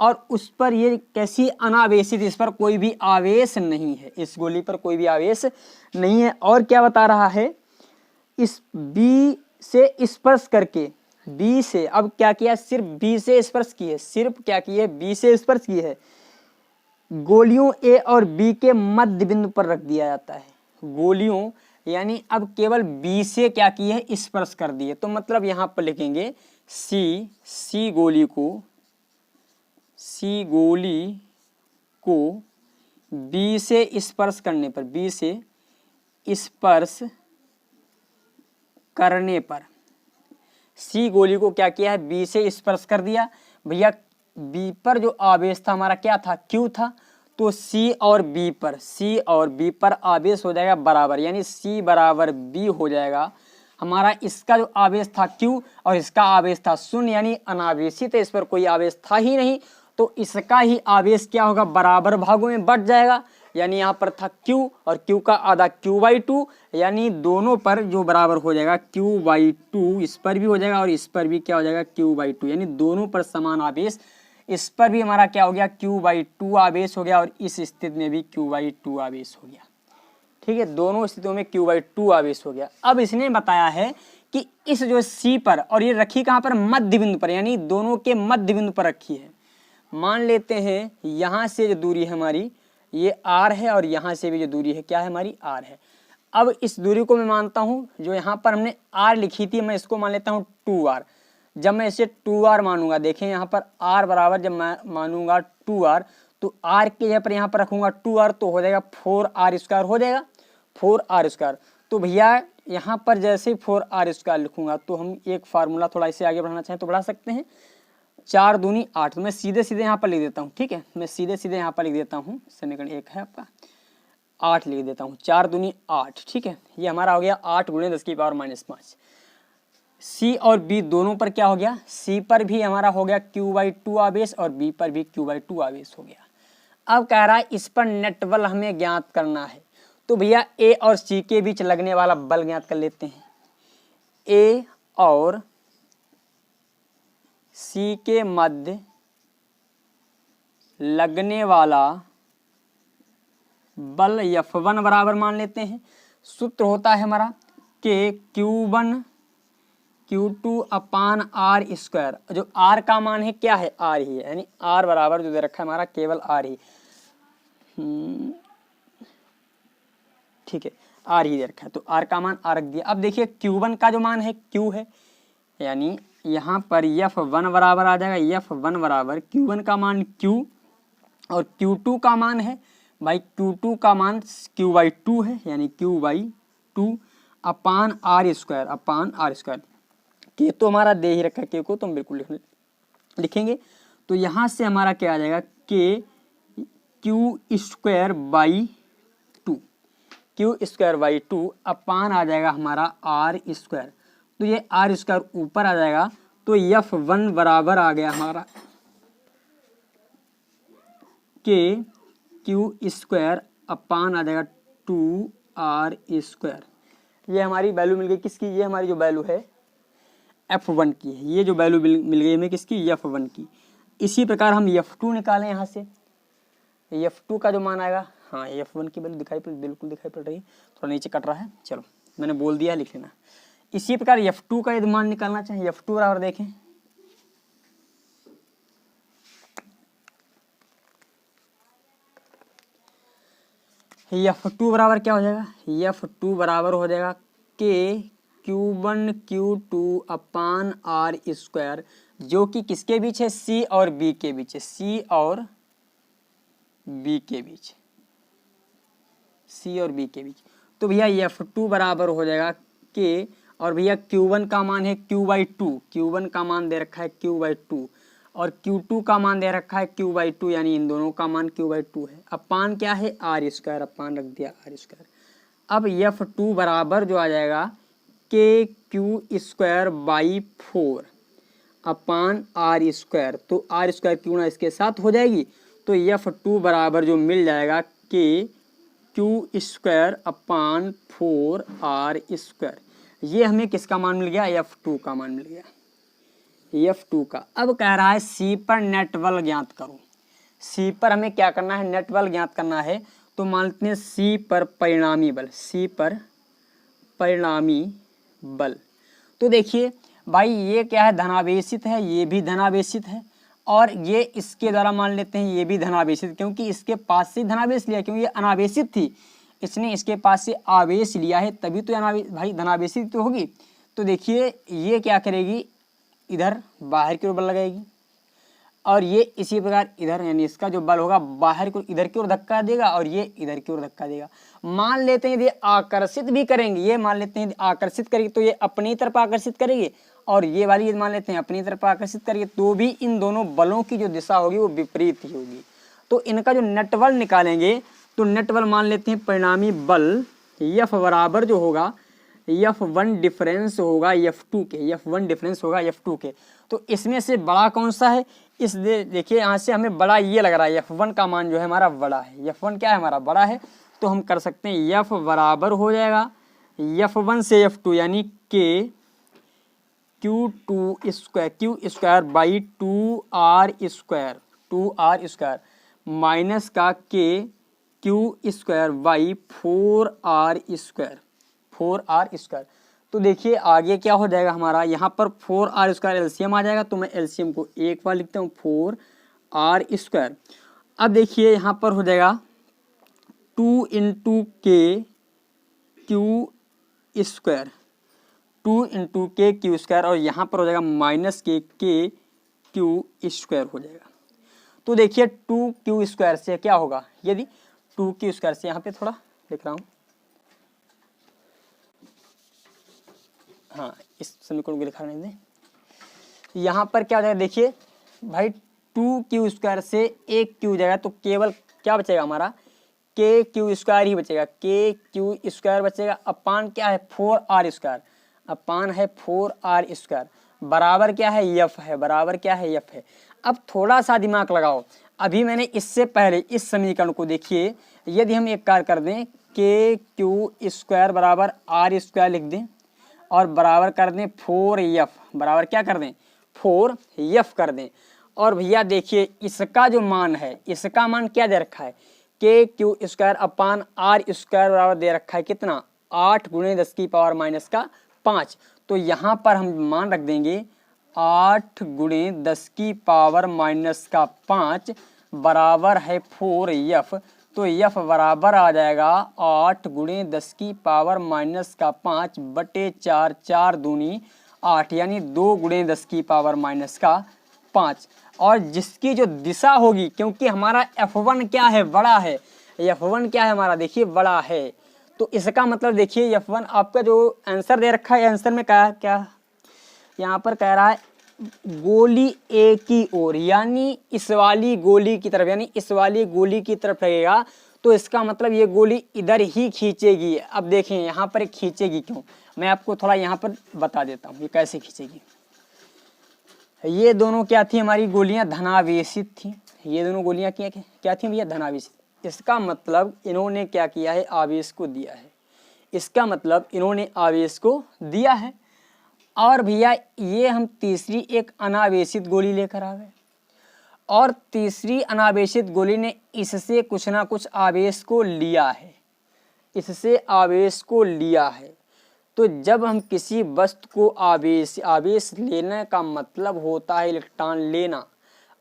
Speaker 1: और उस पर ये कैसी अनावेशित, इस पर कोई भी आवेश नहीं है, इस गोली पर कोई भी आवेश नहीं है। और क्या बता रहा है, इस B से स्पर्श करके, B से अब क्या किया? सिर्फ B से स्पर्श की है, सिर्फ क्या की है? B से स्पर्श की है। गोलियों A और B के मध्य बिंदु पर रख दिया जाता है। गोलियों यानी अब केवल B से क्या की है? स्पर्श कर दिए। तो मतलब यहां पर लिखेंगे C गोली को B से स्पर्श करने पर, B से स्पर्श करने पर, C गोली को क्या किया है? B से स्पर्श कर दिया। भैया B पर जो आवेश था हमारा क्या था? Q था। तो C और B पर आवेश हो जाएगा बराबर, यानी C बराबर B हो जाएगा। हमारा इसका जो आवेश था Q और इसका आवेश था 0, यानी अनावेशित है, इस पर कोई आवेश था ही नहीं। तो इसका ही आवेश क्या होगा? बराबर भागों में बट जाएगा। यानी यहाँ पर था Q और Q का आधा Q/2, यानी दोनों पर जो बराबर हो जाएगा Q/2, इस पर भी हो जाएगा और इस पर भी क्या हो जाएगा? Q/2, यानी दोनों पर समान आवेश। इस पर भी हमारा क्या हो गया? Q/2 आवेश हो गया और इस स्थिति में भी Q/2 आवेश हो गया। ठीक है, दोनों स्थितियों में Q/2 आवेश हो गया। अब इसने बताया है कि इस जो C पर, और ये रखी कहाँ पर? मध्य बिंदु पर, यानी दोनों के मध्य बिंदु पर रखी है। मान लेते हैं यहाँ से जो दूरी है हमारी ये R है और यहाँ से भी जो दूरी है क्या है? हमारी R है। अब इस दूरी को मैं मानता हूँ, जो यहाँ पर हमने R लिखी थी, मैं इसको मान लेता हूँ 2R। जब मैं इसे 2R मानूंगा, देखें यहाँ पर R बराबर जब मैं मानूंगा 2R, तो R के जगह पर यहाँ पर रखूंगा 2R, तो हो जाएगा 4R स्क्वायर, हो जाएगा 4R स्क्वायर। तो भैया यहाँ पर जैसे 4R स्क्वायर लिखूंगा तो हम एक फार्मूला थोड़ा इसे आगे बढ़ाना चाहें तो बढ़ा सकते हैं। 4 दूनी 8, तो मैं सीधे सीधे यहाँ पर लिख देता हूँ। ठीक है, मैं सीधे सीधे यहाँ पर लिख देता हूँ, समीकरण 1 है आपका, 8 लिख देता हूँ। 4 दूनी 8। ठीक है, ये हमारा हो गया 8 गुणे 10 की पावर -5। C और B दोनों पर क्या हो गया? C पर भी हमारा हो गया Q/2 आवेश और B पर भी Q/2 आवेश हो गया। अब कह रहा है इस पर नेट बल हमें ज्ञात करना है। तो भैया A और C के बीच लगने वाला बल ज्ञात कर लेते हैं। A और C के मध्य लगने वाला बल F1 बराबर मान लेते हैं। सूत्र होता है हमारा कि Q1 Q2 अपान R स्क्वायर। जो R का मान है क्या है? R ही है, यानी R बराबर जो दे रखा है हमारा केवल R ही। ठीक है, R ही दे रखा है, तो R का मान R रख दिया। अब देखिए Q1 का जो मान है Q है, यानी यहाँ पर F1 बराबर आ जाएगा। F1 बराबर Q1 का मान Q और Q2 का मान है भाई, Q2 का मान Q/2 है, यानी Q/2 अपान R स्क्वायर, अपान R स्क्वायर। के तो हमारा दे ही रखा है, के को तो हम बिल्कुल लिखेंगे। तो यहाँ से हमारा क्या आ जाएगा? के Q²/2, Q²/2 अपान आ जाएगा हमारा R स्क्वायर। तो ये R स्क्वायर ऊपर आ जाएगा, तो F1 बराबर आ गया हमारा के Q² अपान आ जाएगा 2R स्क्वायर। ये हमारी वैल्यू मिल गई किसकी? ये हमारी जो वैल्यू है F1 की है। ये जो वैल्यू मिल गई हमें किसकी? F1 की। इसी प्रकार हम F2 निकालें यहाँ से। F2 का जो मान आएगा, हाँ F1 की वैल्यू बिल्कुल दिखाई पड़ रही है, थोड़ा नीचे कट रहा है, चलो मैंने बोल दिया, लिख लेना। इसी प्रकार F2 का यदि मान निकालना चाहें, F2 बराबर देखें, F2 बराबर क्या हो जाएगा? F2 बराबर हो जाएगा के Q1 Q2 upon R square, जो कि किसके बीच है, C और B के बीच है, C और B के बीच, C और B के बीच। तो भैया F2 बराबर हो जाएगा K, और भैया Q1 का मान है Q/2, Q1 का मान दे रखा है Q/2 और Q2 का मान दे रखा है Q/2, यानी इन दोनों का मान Q/2 है। अपान क्या है, आर स्क्वायर, अपान रख दिया आर स्क्वायर। अब F2 बराबर जो आ जाएगा KQ²/4 अपान आर स्क्वायर, तो आर स्क्वायर क्यों ना इसके साथ हो जाएगी, तो F2 बराबर जो मिल जाएगा KQ²/4 आर स्क्वायर। ये हमें किसका मान मिल गया, F2 का मान मिल गया, F2 का। अब कह रहा है C पर नेट बल ज्ञात करो। C पर हमें क्या करना है, नेट बल ज्ञात करना है। तो मान लेते हैं C पर परिणामी बल, C पर परिणामी बल। तो देखिए भाई ये क्या है, धनावेशित है, ये भी धनावेशित है, और ये इसके द्वारा मान लेते हैं ये भी धनावेशित, क्योंकि इसके पास से धनावेश लिया, क्योंकि ये अनावेशित थी, इसने इसके पास से आवेश लिया है, तभी तो भाई धनावेशित तो होगी। तो देखिए ये क्या करेगी, इधर बाहर की ओर बल लगाएगी, और ये इसी प्रकार इधर, यानी इसका जो बल होगा बाहर को इधर की ओर धक्का देगा, और ये इधर की ओर धक्का देगा। मान लेते हैं यदि आकर्षित भी करेंगे, ये मान लेते हैं आकर्षित करेगी तो ये अपनी तरफ आकर्षित करेगी, और ये वाली मान लेते हैं अपनी तरफ आकर्षित करेगी, तो भी इन दोनों बलों की जो दिशा होगी वो विपरीत ही होगी। तो इनका जो नेट बल निकालेंगे, तो नेट बल मान लेते हैं परिणामी बल F बराबर जो होगा F1 डिफरेंस होगा F2 के, F1 डिफरेंस होगा F2 के। तो इसमें से बड़ा कौन सा है, इस देखिए यहाँ से हमें बड़ा ये लग रहा है, F1 का मान जो है हमारा बड़ा है, F1 क्या है हमारा बड़ा है, तो हम कर सकते हैं F बराबर हो जाएगा F1 से F2, यानी Q²/2R² माइनस का KQ²/4R²। तो देखिए आगे क्या हो जाएगा हमारा, यहाँ पर 4R² एलसीएम आ जाएगा, तो मैं एलसीएम को एक बार लिखता हूँ 4R²। अब देखिए यहाँ पर हो जाएगा 2 × KQ², 2 × KQ², और यहाँ पर हो जाएगा माइनस KQ² हो जाएगा। तो देखिए 2Q² से क्या होगा, यदि 2Q² से यहाँ पे थोड़ा लिख रहा हूँ, हाँ इस समीकरण को लिखा नहीं दें, यहाँ पर क्या हो जाएगा, देखिए भाई 2Q² से एक Q जाएगा, तो केवल क्या बचेगा हमारा, KQ² ही बचेगा, KQ² बचेगा, अपान क्या है 4R², अपान है 4R², बराबर क्या है F है, बराबर क्या है F है। अब थोड़ा सा दिमाग लगाओ, अभी मैंने इससे पहले इस समीकरण को देखिए, यदि हम एक कार्य कर दें KQ² बराबर R² लिख दें, और बराबर कर दें 4F, बराबर क्या कर दें 4F कर दें, और भैया देखिए इसका जो मान है, इसका मान क्या दे रखा है, KQ²/R² बराबर दे रखा है कितना, 8 × 10⁻⁻5। तो यहाँ पर हम मान रख देंगे 8 × 10⁻⁻5 बराबर है 4F। तो F बराबर आ जाएगा 8 × 10⁻⁻5 बटे 4, 4 दूनी 8, यानी 2 × 10⁻⁻5। और जिसकी जो दिशा होगी, क्योंकि हमारा F1 क्या है, बड़ा है, F1 क्या है हमारा, देखिए बड़ा है, तो इसका मतलब देखिए F1 आपका जो आंसर दे रखा है, आंसर में क्या यहाँ पर कह रहा है गोली ए की ओर, यानी इस वाली गोली की तरफ, यानी इस वाली गोली की तरफ लगेगा, तो इसका मतलब ये गोली इधर ही खींचेगी। अब देखें यहाँ पर खींचेगी क्यों, मैं आपको थोड़ा यहाँ पर बता देता हूँ ये कैसे खींचेगी। ये दोनों क्या थी, हमारी गोलियां धनावेशित थी, ये दोनों गोलियां क्या थी भैया, धनावेशित। इसका मतलब इन्होंने क्या किया है, आवेश को दिया है, इसका मतलब इन्होंने आवेश को दिया है। और भैया ये हम तीसरी एक अनावेशित गोली लेकर आ गए, और तीसरी अनावेशित गोली ने इससे कुछ ना कुछ आवेश को लिया है, इससे आवेश को लिया है। तो जब हम किसी वस्तु को आवेश लेने का मतलब होता है इलेक्ट्रॉन लेना,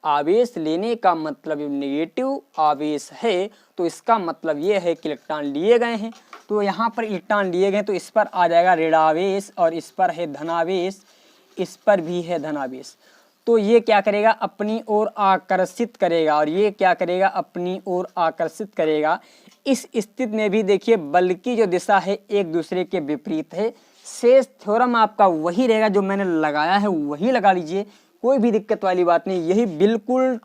Speaker 1: आवेश लेने का मतलब नेगेटिव आवेश है, तो इसका मतलब ये है कि इलेक्ट्रॉन लिए गए हैं। तो यहाँ पर इलेक्ट्रॉन लिए गए तो इस पर आ जाएगा ऋणावेश और इस पर है धनावेश, इस पर भी है धनावेश। तो ये क्या करेगा, अपनी ओर आकर्षित करेगा और ये क्या करेगा, अपनी ओर आकर्षित करेगा। इस स्थिति में भी देखिए बल की जो दिशा है एक दूसरे के विपरीत है। शेष थ्योरम आपका वही रहेगा जो मैंने लगाया है, वही लगा लीजिए, कोई भी दिक्कत वाली बात नहीं। यही बिल्कुल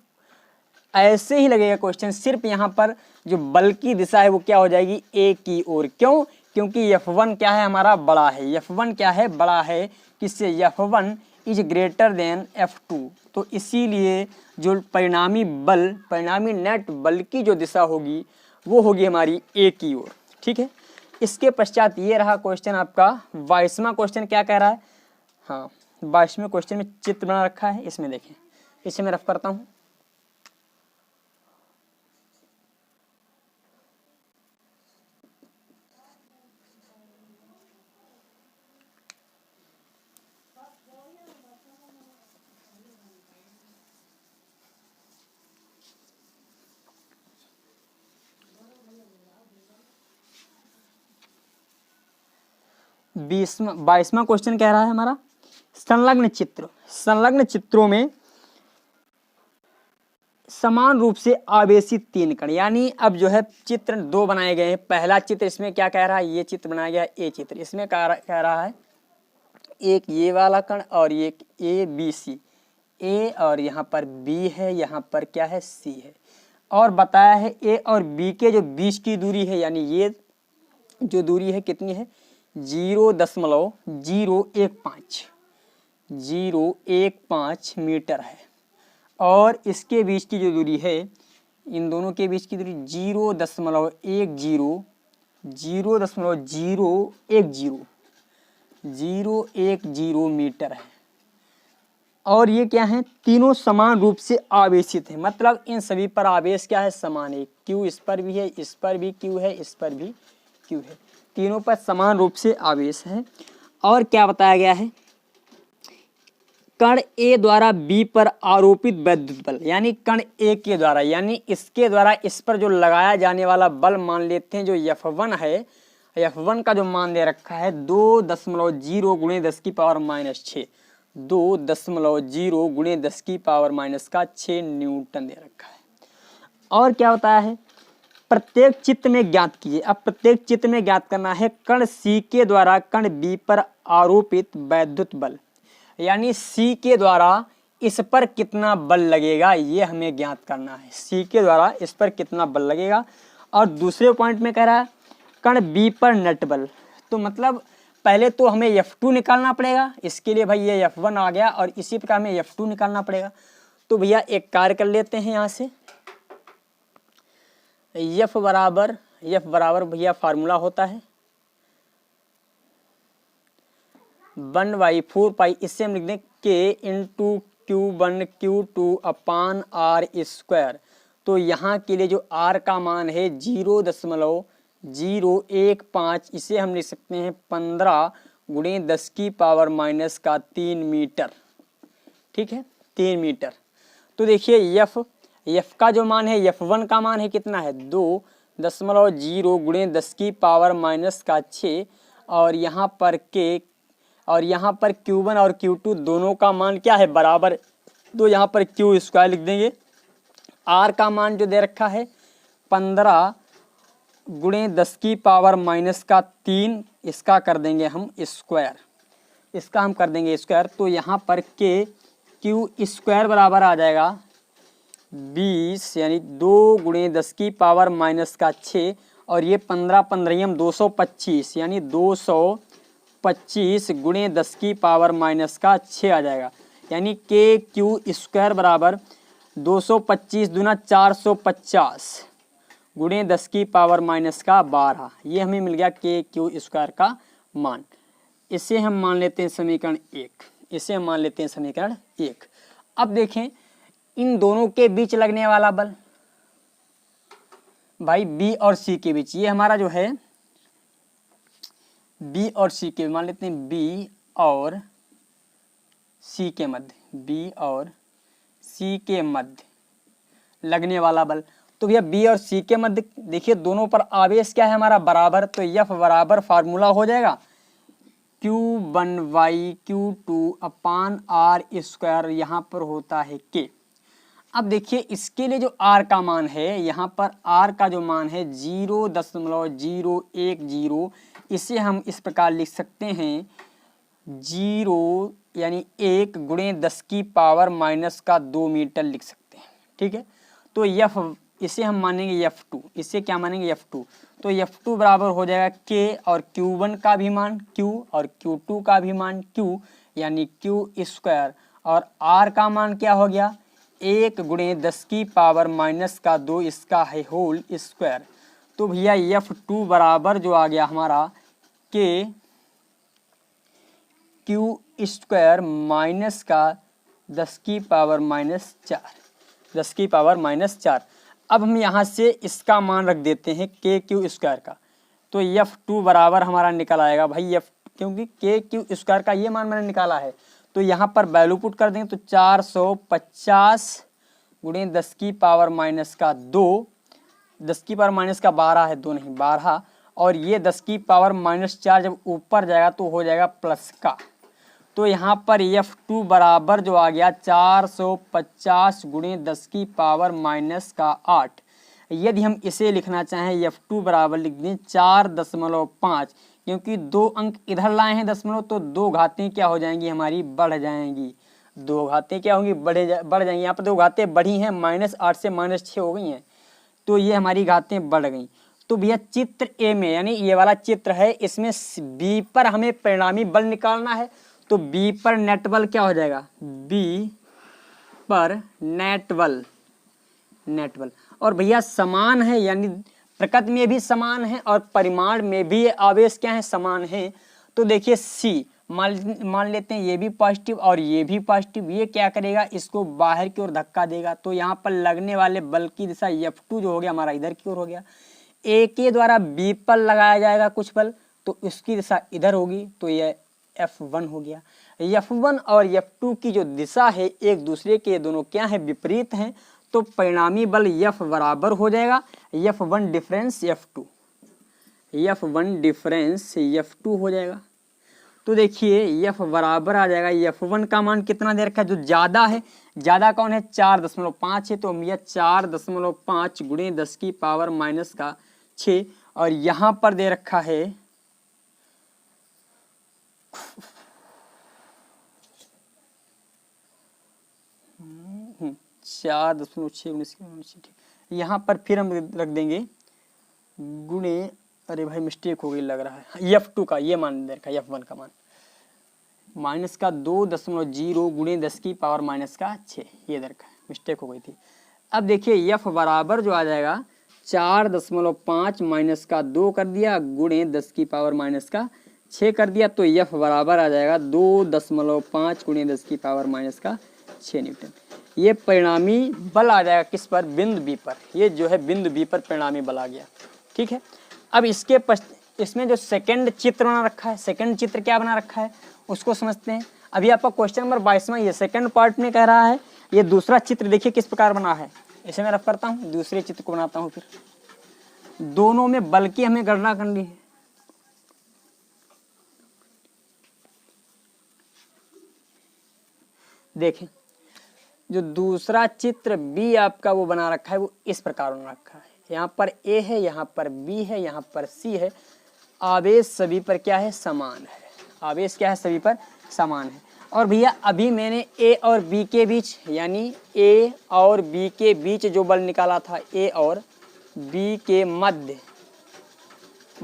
Speaker 1: ऐसे ही लगेगा क्वेश्चन, सिर्फ यहाँ पर जो बल की दिशा है वो क्या हो जाएगी, ए की ओर। क्यों? क्योंकि F1 क्या है, हमारा बड़ा है। F1 क्या है, बड़ा है। किससे? F1 is greater than F2। तो इसीलिए जो परिणामी बल, परिणामी नेट बल की जो दिशा होगी वो होगी हमारी ए की ओर। ठीक है। इसके पश्चात ये रहा क्वेश्चन आपका 22वां क्वेश्चन। क्या कह रहा है? हाँ, 22वें क्वेश्चन में चित्र बना रखा है, इसमें देखें, इसे मैं रफ करता हूँ। बाईसवां क्वेश्चन कह रहा है हमारा संलग्न चित्र। संलग्न चित्रों में समान रूप से आवेशित 3 कण, यानी अब जो है चित्र 2 बनाए गए हैं। पहला चित्र इसमें क्या कह रहा है, ये चित्र बनाया गया है, ए चित्र। इसमें कह रहा है एक ये वाला कण और एक ए बी सी, ए और यहाँ पर बी है, यहाँ पर क्या है, सी है। और बताया है ए और बी के जो बीच की दूरी है, यानी ये जो दूरी है कितनी है, 0.015 मीटर है। और इसके बीच की जो दूरी है, इन दोनों के बीच की दूरी 0.010 मीटर है। और ये क्या है, तीनों समान रूप से आवेशित है, मतलब इन सभी पर आवेश क्या है, समान है। क्यू इस पर भी है, इस पर भी क्यू है, इस पर भी क्यू है, तीनों पर समान रूप से आवेश है। और क्या बताया गया है, कण ए द्वारा बी पर आरोपित वैद्युत बल, यानी कण ए के द्वारा, यानी इसके द्वारा इस पर जो लगाया जाने वाला बल मान लेते हैं जो F1 है, F1 का जो मान दे रखा है 2.0 गुणे 10 की पावर -6, 2.0 गुणे 10 की पावर -6 न्यूटन दे रखा है। और क्या होता है, प्रत्येक चित्र में ज्ञात कीजिए। अब प्रत्येक चित्र में ज्ञात करना है कण सी के द्वारा कण बी पर आरोपित वैद्युत बल, यानी सी के द्वारा इस पर कितना बल लगेगा ये हमें ज्ञात करना है। सी के द्वारा इस पर कितना बल लगेगा। और दूसरे पॉइंट में कह रहा है कण बी पर नेट बल, तो मतलब पहले तो हमें F2 निकालना पड़ेगा। इसके लिए भाई ये F1 आ गया और इसी प्रकार हमें F2 निकालना पड़ेगा। तो भैया एक कार्य कर लेते हैं, यहाँ से F बराबर भैया फार्मूला होता है 1/4 पाई, इससे हम लिख दें K इंटू Q1 Q2 अपान R²। तो यहाँ के लिए जो R का मान है 0.015, इसे हम लिख सकते हैं 15 गुणे 10 की पावर -3 मीटर। ठीक है, 3 मीटर। तो देखिए F का जो मान है, F1 का मान है कितना है, 2.0 गुणे 10 की पावर -6, और यहाँ पर K और यहाँ पर Q1 और Q2 दोनों का मान क्या है, बराबर। तो यहाँ पर Q² लिख देंगे। R का मान जो दे रखा है 15 गुणे 10 की पावर -3, इसका कर देंगे हम स्क्वायर, इसका हम कर देंगे स्क्वायर। तो यहाँ पर Q² बराबर आ जाएगा 20, यानी 2 गुणे 10 की पावर -6, और ये 15 15 225, यानी 225 गुणे 10 की पावर -6 आ जाएगा। यानी KQ² बराबर 225 दूना 450 गुणे 10 की पावर -12। ये हमें मिल गया KQ² का मान। इसे हम मान लेते हैं समीकरण 1, इसे हम मान लेते हैं समीकरण 1। अब देखें इन दोनों के बीच लगने वाला बल, भाई B और C के बीच, ये हमारा जो है B और C के, मान लेते हैं B और C के मध्य, B और सी के मध्य लगने वाला बल। तो भैया बी और सी के मध्य देखिए दोनों पर आवेश क्या है हमारा बराबर, तो एफ बराबर फार्मूला हो जाएगा Q1/Q2 अपान आर स्क्वायर, यहाँ पर होता है के। अब देखिए इसके लिए जो R का मान है, यहाँ पर R का जो मान है 0.010, इसे हम इस प्रकार लिख सकते हैं 0 यानी 1 गुणे 10 की पावर माइनस का 2 मीटर लिख सकते हैं। ठीक है, तो F इसे हम मानेंगे F2, इसे क्या मानेंगे F2। तो F2 बराबर हो जाएगा K और Q1 का भी मान Q और Q2 का भी मान Q यानी Q स्क्वायर, और R का मान क्या हो गया 1 गुणे 10 की पावर माइनस का 2 इसका है होल स्क्वायर। तो भैया F2 बराबर जो आ गया हमारा K Q स्क्वायर माइनस का 10 की पावर माइनस 4, 10 की पावर माइनस 4। अब हम यहाँ से इसका मान रख देते हैं के क्यू स्क्वायर का, तो F2 बराबर हमारा निकल आएगा भाई F, क्योंकि के क्यू स्क्वायर का ये मान मैंने निकाला है, तो यहाँ पर वैल्यू पुट कर देंगे तो 450 गुणे 10 की पावर माइनस का 2, 10 की पावर माइनस का 12 है, 2 नहीं 12, और ये 10 की पावर माइनस 4 जब ऊपर जाएगा तो हो जाएगा प्लस का। तो यहाँ पर F2 बराबर जो आ गया 450 गुणे 10 की पावर माइनस का 8। यदि हम इसे लिखना चाहें F2 बराबर लिख दें 4.5, क्योंकि 2 अंक इधर लाए हैं दशमलव, तो 2 घातें क्या हो जाएंगी हमारी बढ़ जाएंगी, 2 घातें क्या होंगी बढ़ जाएंगी। यहाँ पर 2 घातें बढ़ी हैं, -8 से -6 हो गई हैं, तो ये हमारी घातें बढ़ गई। तो भैया चित्र ए में यानी ये वाला चित्र है, इसमें बी पर हमें परिणामी बल निकालना है, तो बी पर नेट बल क्या हो जाएगा, बी पर नेट बल, और भैया समान है यानी प्रकृति में भी समान है और परिमाण में भी आवेश क्या है समान है। तो देखिए सी मान लेते हैं ये भी पॉजिटिव और ये भी पॉजिटिव, ये क्या करेगा इसको बाहर की ओर धक्का देगा, तो यहाँ पर लगने वाले बल की दिशा F2 जो हो गया हमारा इधर की ओर हो गया। ए के द्वारा बी पर लगाया जाएगा कुछ बल, तो इसकी दिशा इधर होगी, तो यह F1 हो गया। F1 और F2 की जो दिशा है एक दूसरे के दोनों क्या है विपरीत हैं, तो परिणामी बल F बराबर हो जाएगा F1 difference F2, F1 difference F2 हो जाएगा। तो देखिए F बराबर आ जाएगा, F1 का मान कितना दे रखा है जो ज़्यादा है, ज़्यादा कौन है 4.5 है, तो हम यह 4.5 गुणे 10 की पावर माइनस का 6, और यहाँ पर दे रखा है 4.6, यहाँ पर फिर हम रख देंगे गुणे, अरे भाई मिस्टेक हो गई लग रहा है, F2 का ये मान दे रखा है, F1 का मान माइनस का 2.0 गुणे 10 की पावर माइनस का 6, ये दे रखा है, मिस्टेक हो गई थी। अब देखिए F बराबर जो आ जाएगा 4.5 माइनस का 2 कर दिया गुणे 10 की पावर माइनस का 6 कर दिया, तो F बराबर आ जाएगा 2.5 गुणे 10 की पावर माइनस का 6 न्यूटन। ये परिणामी बल आ जाएगा किस पर, बिंदु बी पर, ये जो है बिंदु बी पर परिणामी बल आ गया। ठीक है, अब इसमें जो सेकंड चित्र बना रखा है, सेकंड चित्र क्या बना रखा है उसको समझते हैं। अभी आपका क्वेश्चन नंबर 22वां ये सेकंड पार्ट में कह रहा है, ये दूसरा चित्र देखिए किस प्रकार बना है, इसे मैं रफ करता हूँ, दूसरे चित्र को बनाता हूँ। फिर दोनों में बल की हमें गणना करनी है। देखें जो दूसरा चित्र बी आपका वो बना रखा है वो इस प्रकार बना रखा है, यहाँ पर ए है, यहाँ पर बी है, यहाँ पर सी है, आवेश सभी पर क्या है समान है, आवेश क्या है सभी पर समान है। और भैया अभी मैंने ए और बी के बीच यानी ए और बी के बीच जो बल निकाला था, ए और बी के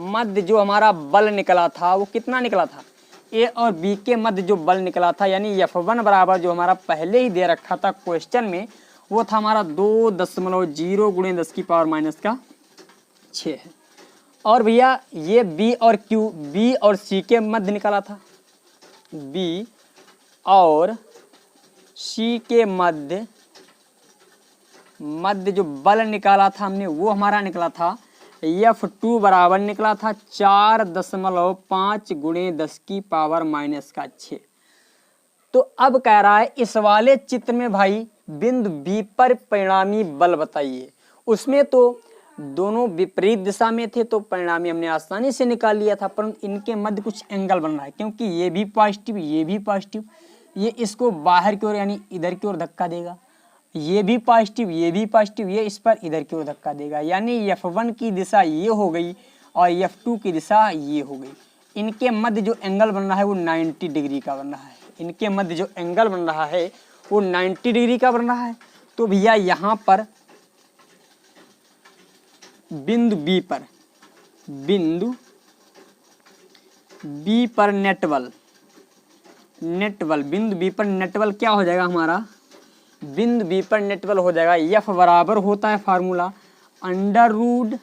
Speaker 1: मध्य जो हमारा बल निकला था वो कितना निकला था, ए और बी के मध्य जो बल निकला था यानी F1 बराबर जो हमारा पहले ही दे रखा था क्वेश्चन में वो था हमारा 2.0 गुणे 10 की पावर माइनस का 6 है। और भैया ये बी और क्यू, बी और सी के मध्य निकला था, बी और सी के मध्य जो बल निकाला था हमने वो हमारा निकला था F2 बराबर निकला था 4.5 गुणे 10 की पावर माइनस का 6। तो अब कह रहा है इस वाले चित्र में भाई बिंदु बी पर परिणामी बल बताइए। उसमें तो दोनों विपरीत दिशा में थे तो परिणामी हमने आसानी से निकाल लिया था, परंतु इनके मध्य कुछ एंगल बन रहा है क्योंकि ये भी पॉजिटिव ये भी पॉजिटिव, ये इसको बाहर की ओर यानी इधर की ओर धक्का देगा, ये भी पॉजिटिव ये भी पॉजिटिव, ये इस पर इधर की ओर धक्का देगा, यानी F1 की दिशा ये हो गई और F2 की दिशा ये हो गई। इनके मध्य जो एंगल बन रहा है वो 90 डिग्री का बन रहा है। इनके मध्य जो एंगल बन रहा है वो 90 डिग्री का बन रहा है। तो भैया यहाँ पर बिंदु बी पर बिंदु नेट बी पर नेट बल क्या हो जाएगा हमारा? बिंदु बी पर नेट बल हो जाएगा F बराबर होता है फार्मूला अंडर रूट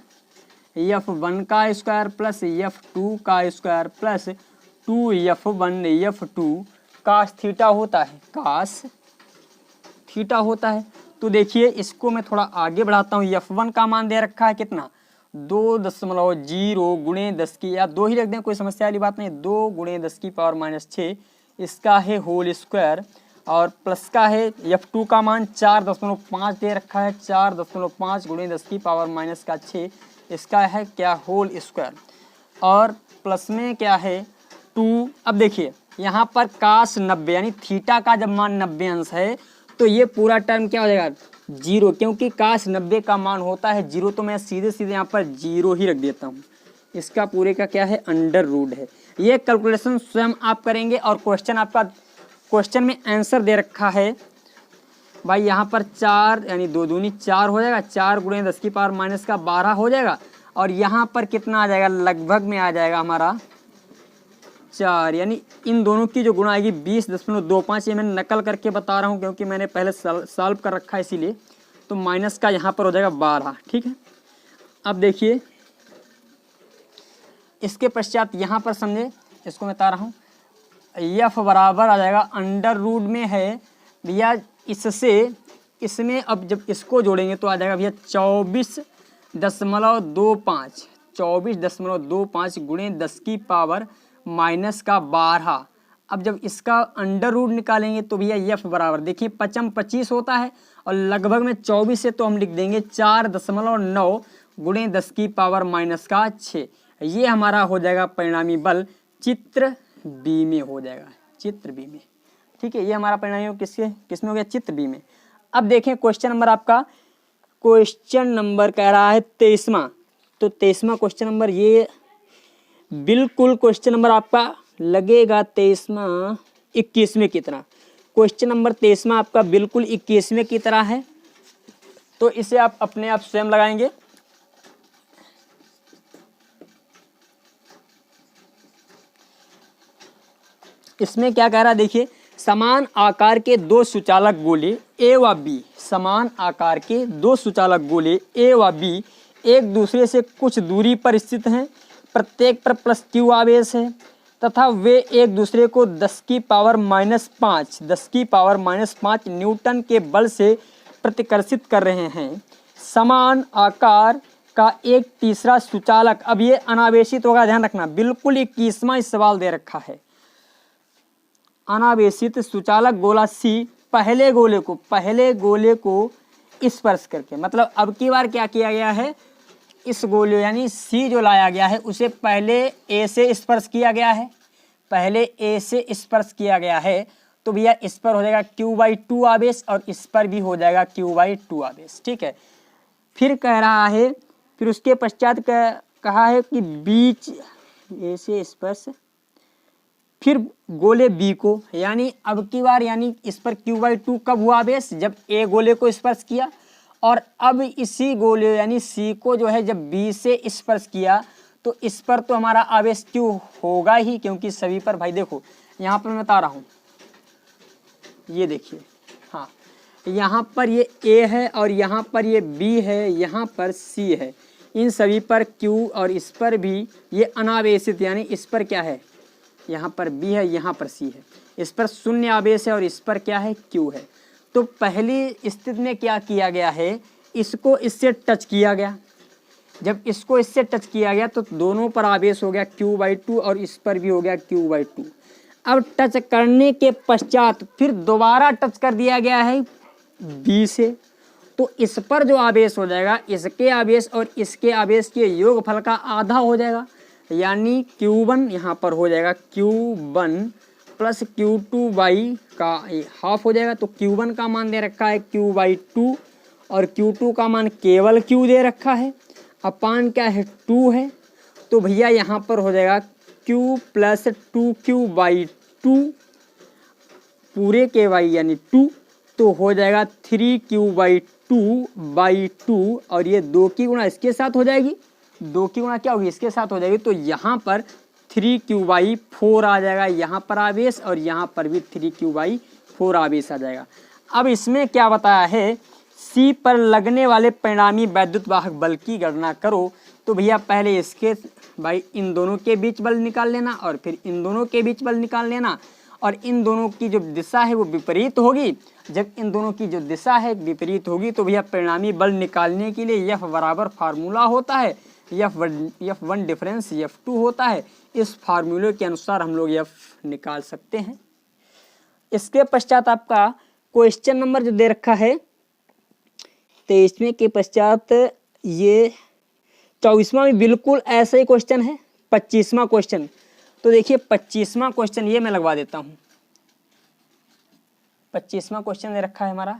Speaker 1: F1 का स्क्वायर प्लस F2 का square plus 2F1 F2 cos theta होता है, कास थीटा होता है। तो देखिए इसको मैं थोड़ा आगे बढ़ाता हूँ। F1 का मान दे रखा है कितना? 2.0 गुणे 10 की, या 2 ही रख दें, कोई समस्या वाली बात नहीं। 2 गुणे 10 की पावर -6 इसका है होल स्क्वायर, और प्लस का है F2 का मान 4.5 दे रखा है। 4.5 गुणे 10 की पावर -6 इसका है क्या? होल स्क्वायर, और प्लस में क्या है 2। अब देखिए यहाँ पर कास 90 यानी थीटा का जब मान 90 अंश है तो ये पूरा टर्म क्या हो जाएगा? 0, क्योंकि कास 90 का मान होता है 0, तो मैं सीधे सीधे यहाँ पर 0 ही रख देता हूँ। इसका पूरे का क्या है? अंडर रूट है। ये कैलकुलेशन स्वयं आप करेंगे, और क्वेश्चन आपका क्वेश्चन में आंसर दे रखा है भाई यहाँ पर 4 यानी 2 दूनी 4 हो जाएगा। 4 गुणे 10 की पावर -12 हो जाएगा, और यहाँ पर कितना आ जाएगा? लगभग में आ जाएगा हमारा 4, यानी इन दोनों की जो गुणा आएगी 20.25। ये मैं नकल करके बता रहा हूँ क्योंकि मैंने पहले सॉल्व कर रखा है इसीलिए। तो माइनस का यहाँ पर हो जाएगा 12, ठीक है। अब देखिए इसके पश्चात यहाँ पर समझे, इसको मैं बता रहा हूँ। F बराबर आ जाएगा अंडर रूट में है भैया इससे, इसमें अब जब इसको जोड़ेंगे तो आ जाएगा भैया 24.25 गुणे 10 की पावर -12। अब जब इसका अंडर रूट निकालेंगे तो भैया F बराबर देखिए 25 होता है, और लगभग में 24 है तो हम लिख देंगे 4.9 गुणे 10 की पावर -6। ये हमारा हो जाएगा परिणामी बल चित्र बी में हो जाएगा, चित्र बी में, ठीक है। ये हमारा परिणामी किसमें हो गया? चित्र बी में। अब देखें क्वेश्चन नंबर आपका, क्वेश्चन नंबर कह रहा है 23वां। तो 23वां क्वेश्चन नंबर, ये बिल्कुल क्वेश्चन नंबर आपका लगेगा 23वां 21वें की तरह। क्वेश्चन नंबर 23वां आपका बिल्कुल 21वें की तरह है, तो इसे आप अपने आप स्वयं लगाएंगे। इसमें क्या कह रहा है देखिए, समान आकार के दो सुचालक गोले ए व बी, समान आकार के दो सुचालक गोले ए व बी एक दूसरे से कुछ दूरी पर स्थित हैं, प्रत्येक पर +q आवेश है तथा वे एक दूसरे को 10 की पावर -5 न्यूटन के बल से प्रतिकर्षित कर रहे हैं। समान आकार का एक तीसरा सुचालक, अब ये अनावेशित होगा, ध्यान रखना, बिल्कुल 21वां सवाल दे रखा है। अनावेशित सुचालक गोला C पहले गोले को स्पर्श करके, मतलब अब की बार क्या किया गया है, इस गोले यानी C जो लाया गया है उसे पहले A से स्पर्श किया गया है, पहले A से स्पर्श किया गया है, तो भैया इस पर हो जाएगा q/2 आवेश और इस पर भी हो जाएगा q/2 आवेश, ठीक है। फिर कह रहा है, फिर उसके पश्चात कहा है कि बीच A से स्पर्श, फिर गोले B को, यानी अब की बार यानी इस पर q/2 कब हुआ आवेश, जब A गोले को स्पर्श किया, और अब इसी गोले यानी C को जो है जब B से स्पर्श किया तो इस पर तो हमारा आवेश q होगा ही, क्योंकि सभी पर, भाई देखो यहाँ पर मैं बता रहा हूँ, ये देखिए, हाँ यहाँ पर ये A है और यहाँ पर ये B है, यहाँ पर C है, इन सभी पर Q और इस पर भी ये अनावेशित, यानी इस पर क्या है, यहाँ पर B है, यहाँ पर C है, इस पर शून्य आवेश है और इस पर क्या है, Q है। तो पहली स्थिति में क्या किया गया है, इसको इससे टच किया गया, जब इसको इससे टच किया गया तो दोनों पर आवेश हो गया q/2 और इस पर भी हो गया q/2। अब टच करने के पश्चात फिर दोबारा टच कर दिया गया है बी से, तो इस पर जो आवेश हो जाएगा, इसके आवेश और इसके आवेश के योगफल का आधा हो जाएगा, यानी Q1 यहाँ पर हो जाएगा Q1 प्लस Q2 बाई का हाफ हो जाएगा। तो Q1 का मान दे रखा है Q/2 और Q2 का मान केवल Q दे रखा है, अपान क्या है 2 है। तो भैया यहाँ पर हो जाएगा Q प्लस 2Q/2 पूरे के वाई यानी 2, तो हो जाएगा 3Q/2 और ये 2 की गुणा इसके साथ हो जाएगी, 2 की गुणा क्या होगी इसके साथ हो जाएगी। तो यहाँ पर 3Q/4 आ जाएगा यहाँ पर आवेश, और यहाँ पर भी 3Q/4 आवेश आ जाएगा। अब इसमें क्या बताया है, C पर लगने वाले परिणामी वैद्युत वाहक बल की गणना करो। तो भैया पहले इसके भाई इन दोनों के बीच बल निकाल लेना, और फिर इन दोनों के बीच बल निकाल लेना, और इन दोनों की जो दिशा है वो विपरीत होगी। जब इन दोनों की जो दिशा है विपरीत होगी तो भैया परिणामी बल निकालने के लिए F बराबर फार्मूला होता है, F1 डिफरेंस F2 होता है। इस फार्मूले के अनुसार हम लोग F निकाल सकते हैं। इसके पश्चात आपका क्वेश्चन नंबर जो दे रखा है 23वें के पश्चात ये 24वां भी बिल्कुल ऐसा ही क्वेश्चन है, 25वां क्वेश्चन। तो देखिए 25वां क्वेश्चन ये मैं लगवा देता हूँ। 25वां क्वेश्चन दे रखा है हमारा,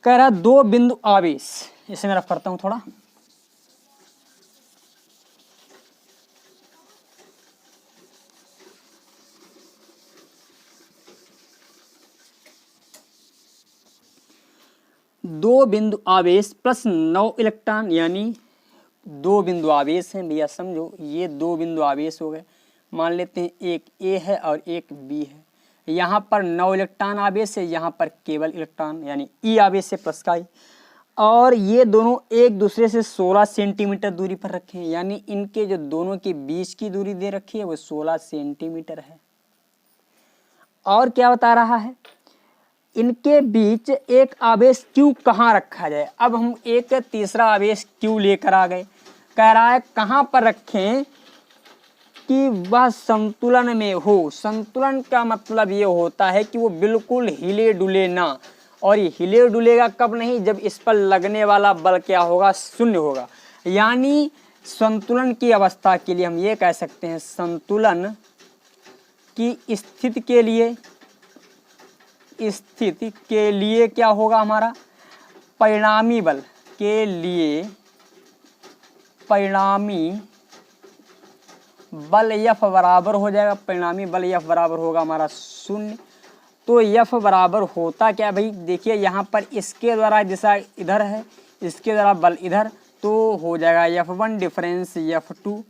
Speaker 1: कह रहा 2 बिंदु आवेश, इसे मैं रफ करता हूँ थोड़ा। दो बिंदु आवेश प्लस 9 इलेक्ट्रॉन, यानी 2 बिंदु आवेश हैं भैया, समझो ये 2 बिंदु आवेश हो गए। मान लेते हैं एक A है और एक B है। यहाँ पर 9 इलेक्ट्रॉन आवेश है, यहाँ पर केवल इलेक्ट्रॉन यानी E आवेश है प्लस का I। और ये दोनों एक दूसरे से 16 सेंटीमीटर दूरी पर रखे हैं, यानी इनके जो दोनों के बीच की दूरी दे रखी है वो 16 सेंटीमीटर है। और क्या बता रहा है, इनके बीच एक आवेश Q कहाँ रखा जाए। अब हम एक तीसरा आवेश Q लेकर आ गए, कह रहा है कहाँ पर रखें कि वह संतुलन में हो। संतुलन का मतलब ये होता है कि वो बिल्कुल हिले डुले ना, और ये हिले डुलेगा कब नहीं, जब इस पर लगने वाला बल क्या होगा, शून्य होगा। यानी संतुलन की अवस्था के लिए हम ये कह सकते हैं, संतुलन की स्थिति के लिए क्या होगा हमारा, परिणामी बल के लिए परिणामी बल F बराबर हो जाएगा, परिणामी बल F बराबर होगा हमारा 0। तो F बराबर होता क्या भाई, देखिए यहाँ पर इसके द्वारा दिशा इधर है, इसके द्वारा बल इधर, तो हो जाएगा F1 डिफरेंस F2।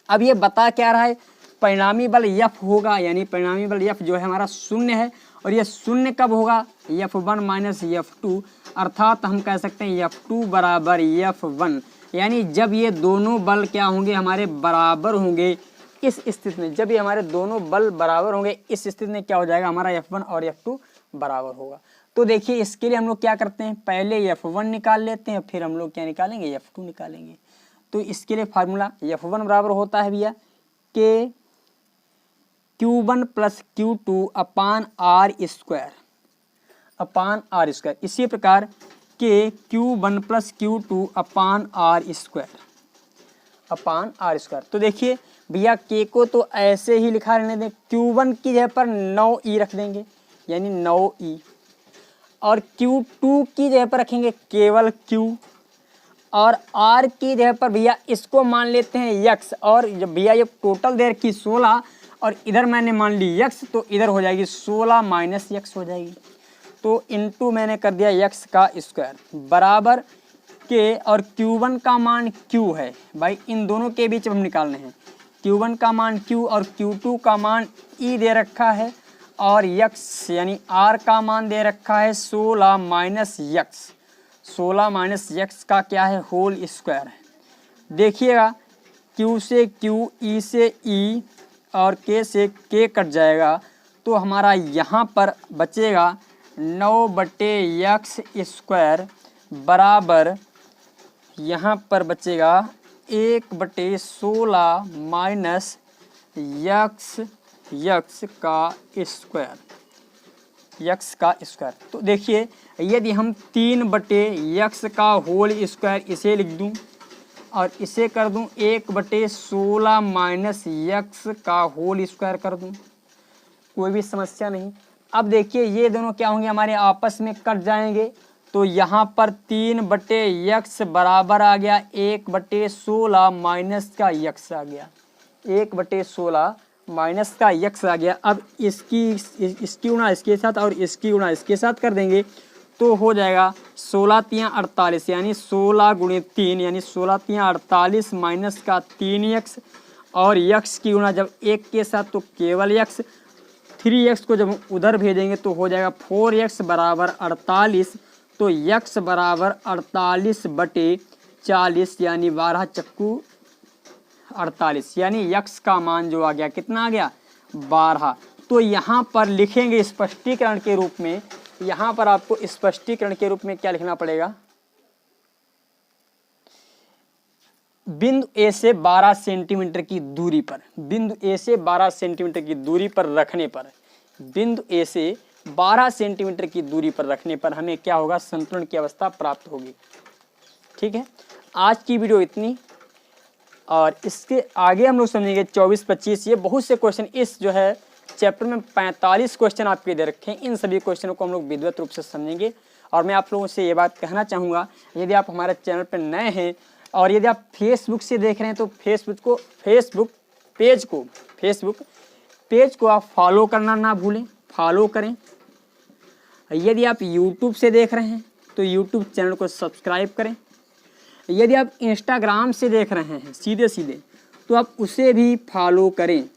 Speaker 1: अब ये बता क्या रहा है, परिणामी बल F होगा, यानी परिणामी बल F जो है हमारा 0 है, और ये 0 कब होगा, F1 माइनस F2, अर्थात हम कह सकते हैं F2 बराबर F1, यानी जब ये दोनों बल क्या होंगे हमारे बराबर होंगे। इस स्थिति में जब ये हमारे दोनों बल बराबर होंगे, इस स्थिति में क्या हो जाएगा, हमारा F1 और F2 बराबर होगा। तो देखिए इसके लिए हम लोग क्या करते हैं, पहले F1 निकाल लेते हैं, फिर हम लोग क्या निकालेंगे, F2 निकालेंगे। तो इसके लिए फार्मूला F1 बराबर होता है भैया के Q1 प्लस Q2 अपान R²। इसी प्रकार के Q1 प्लस Q2 अपान R²। तो देखिए भैया K को तो ऐसे ही लिखा रहने दें, Q1 की जगह पर 9E रख देंगे, यानी 9E, और Q2 की जगह पर रखेंगे केवल Q, और R की जगह पर भैया इसको मान लेते हैं X, और जब भैया ये टोटल दे रखी 16 और इधर मैंने मान ली X, तो इधर हो जाएगी 16 माइनस X हो जाएगी। तो इनटू मैंने कर दिया X का स्क्वायर बराबर के, और Q1 का मान Q है भाई, इन दोनों के बीच हम निकालने हैं। Q1 का मान Q और Q2 का मान E दे रखा है, और X यानी R का मान दे रखा है 16 माइनस X। 16 माइनस X का क्या है, होल स्क्वायर है। देखिएगा Q से Q, E से E और K से K कट जाएगा, तो हमारा यहाँ पर बचेगा 9/x² बराबर यहाँ पर बचेगा 1/16 माइनस यक्स का स्क्वायर। तो देखिए यदि हम 3/x का होल स्क्वायर इसे लिख दूं और इसे कर दूं 1/16 माइनस यक्स का होल स्क्वायर कर दूं, कोई भी समस्या नहीं। अब देखिए ये दोनों क्या होंगे, हमारे आपस में कट जाएंगे। तो यहाँ पर 3/x बराबर आ गया 1/16 माइनस का यक्स आ गया, 1/16 माइनस का यक्स आ गया। अब इसकी गुणा इसके साथ और इसकी गुणा इसके साथ कर देंगे तो हो जाएगा 16×3 = 48, यानी 16 × 3 यानी 16×3 = 48 माइनस का 3x, और यक्स की गुणा जब 1 के साथ तो केवल यक्स, 3x को जब उधर भेजेंगे तो हो जाएगा 4x बराबर 48। तो यक्स बराबर 48/40 यानी 12 चक्कू 48, यानी यक्स का मान जो आ गया कितना आ गया 12। तो यहाँ पर लिखेंगे स्पष्टीकरण के रूप में, यहाँ पर आपको स्पष्टीकरण के रूप में क्या लिखना पड़ेगा, बिंदु ए से 12 सेंटीमीटर की दूरी पर, बिंदु ए से 12 सेंटीमीटर की दूरी पर रखने पर, बिंदु ए से 12 सेंटीमीटर की दूरी पर रखने पर हमें क्या होगा, संतुलन की अवस्था प्राप्त होगी। ठीक है, आज की वीडियो इतनी, और इसके आगे हम लोग समझेंगे 24-25। ये बहुत से क्वेश्चन इस जो है चैप्टर में 45 क्वेश्चन आपके दे रखे हैं। इन सभी क्वेश्चनों को हम लोग विधिवत रूप से समझेंगे। और मैं आप लोगों से ये बात कहना चाहूँगा, यदि आप हमारे चैनल पर नए हैं और यदि आप फेसबुक से देख रहे हैं तो फेसबुक पेज को आप फॉलो करना ना भूलें, फॉलो करें। यदि आप यूट्यूब से देख रहे हैं तो यूट्यूब चैनल को सब्सक्राइब करें। यदि आप इंस्टाग्राम से देख रहे हैं सीधे तो आप उसे भी फॉलो करें।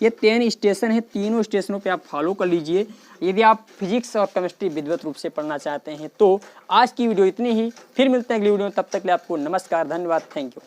Speaker 1: ये 3 स्टेशन है, तीनों स्टेशनों पे आप फॉलो कर लीजिए यदि आप फिजिक्स और केमिस्ट्री विधिवत रूप से पढ़ना चाहते हैं। तो आज की वीडियो इतनी ही, फिर मिलते हैं अगली वीडियो में, तब तक के लिए आपको नमस्कार, धन्यवाद, थैंक यू।